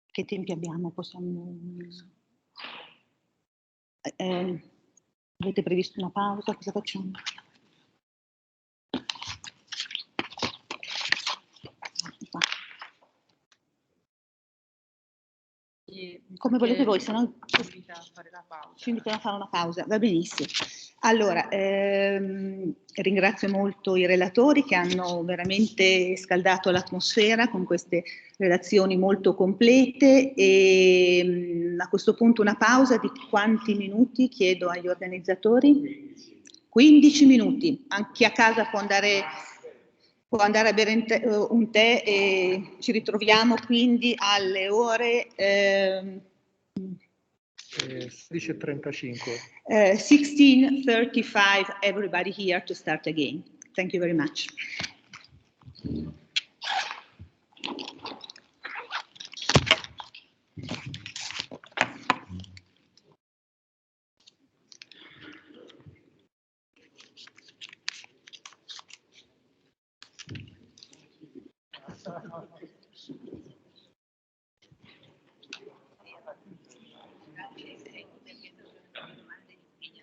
Che tempi abbiamo? Avete previsto una pausa? Cosa facciamo? Come volete voi, se no ci invitano a fare una pausa. Va benissimo. Allora, ringrazio molto i relatori che hanno veramente scaldato l'atmosfera con queste relazioni molto complete e a questo punto una pausa di quanti minuti chiedo agli organizzatori? 15 minuti. Chi a casa può andare a bere un tè e ci ritroviamo quindi alle ore 16:35. 16:35, everybody here to start again. Thank you very much.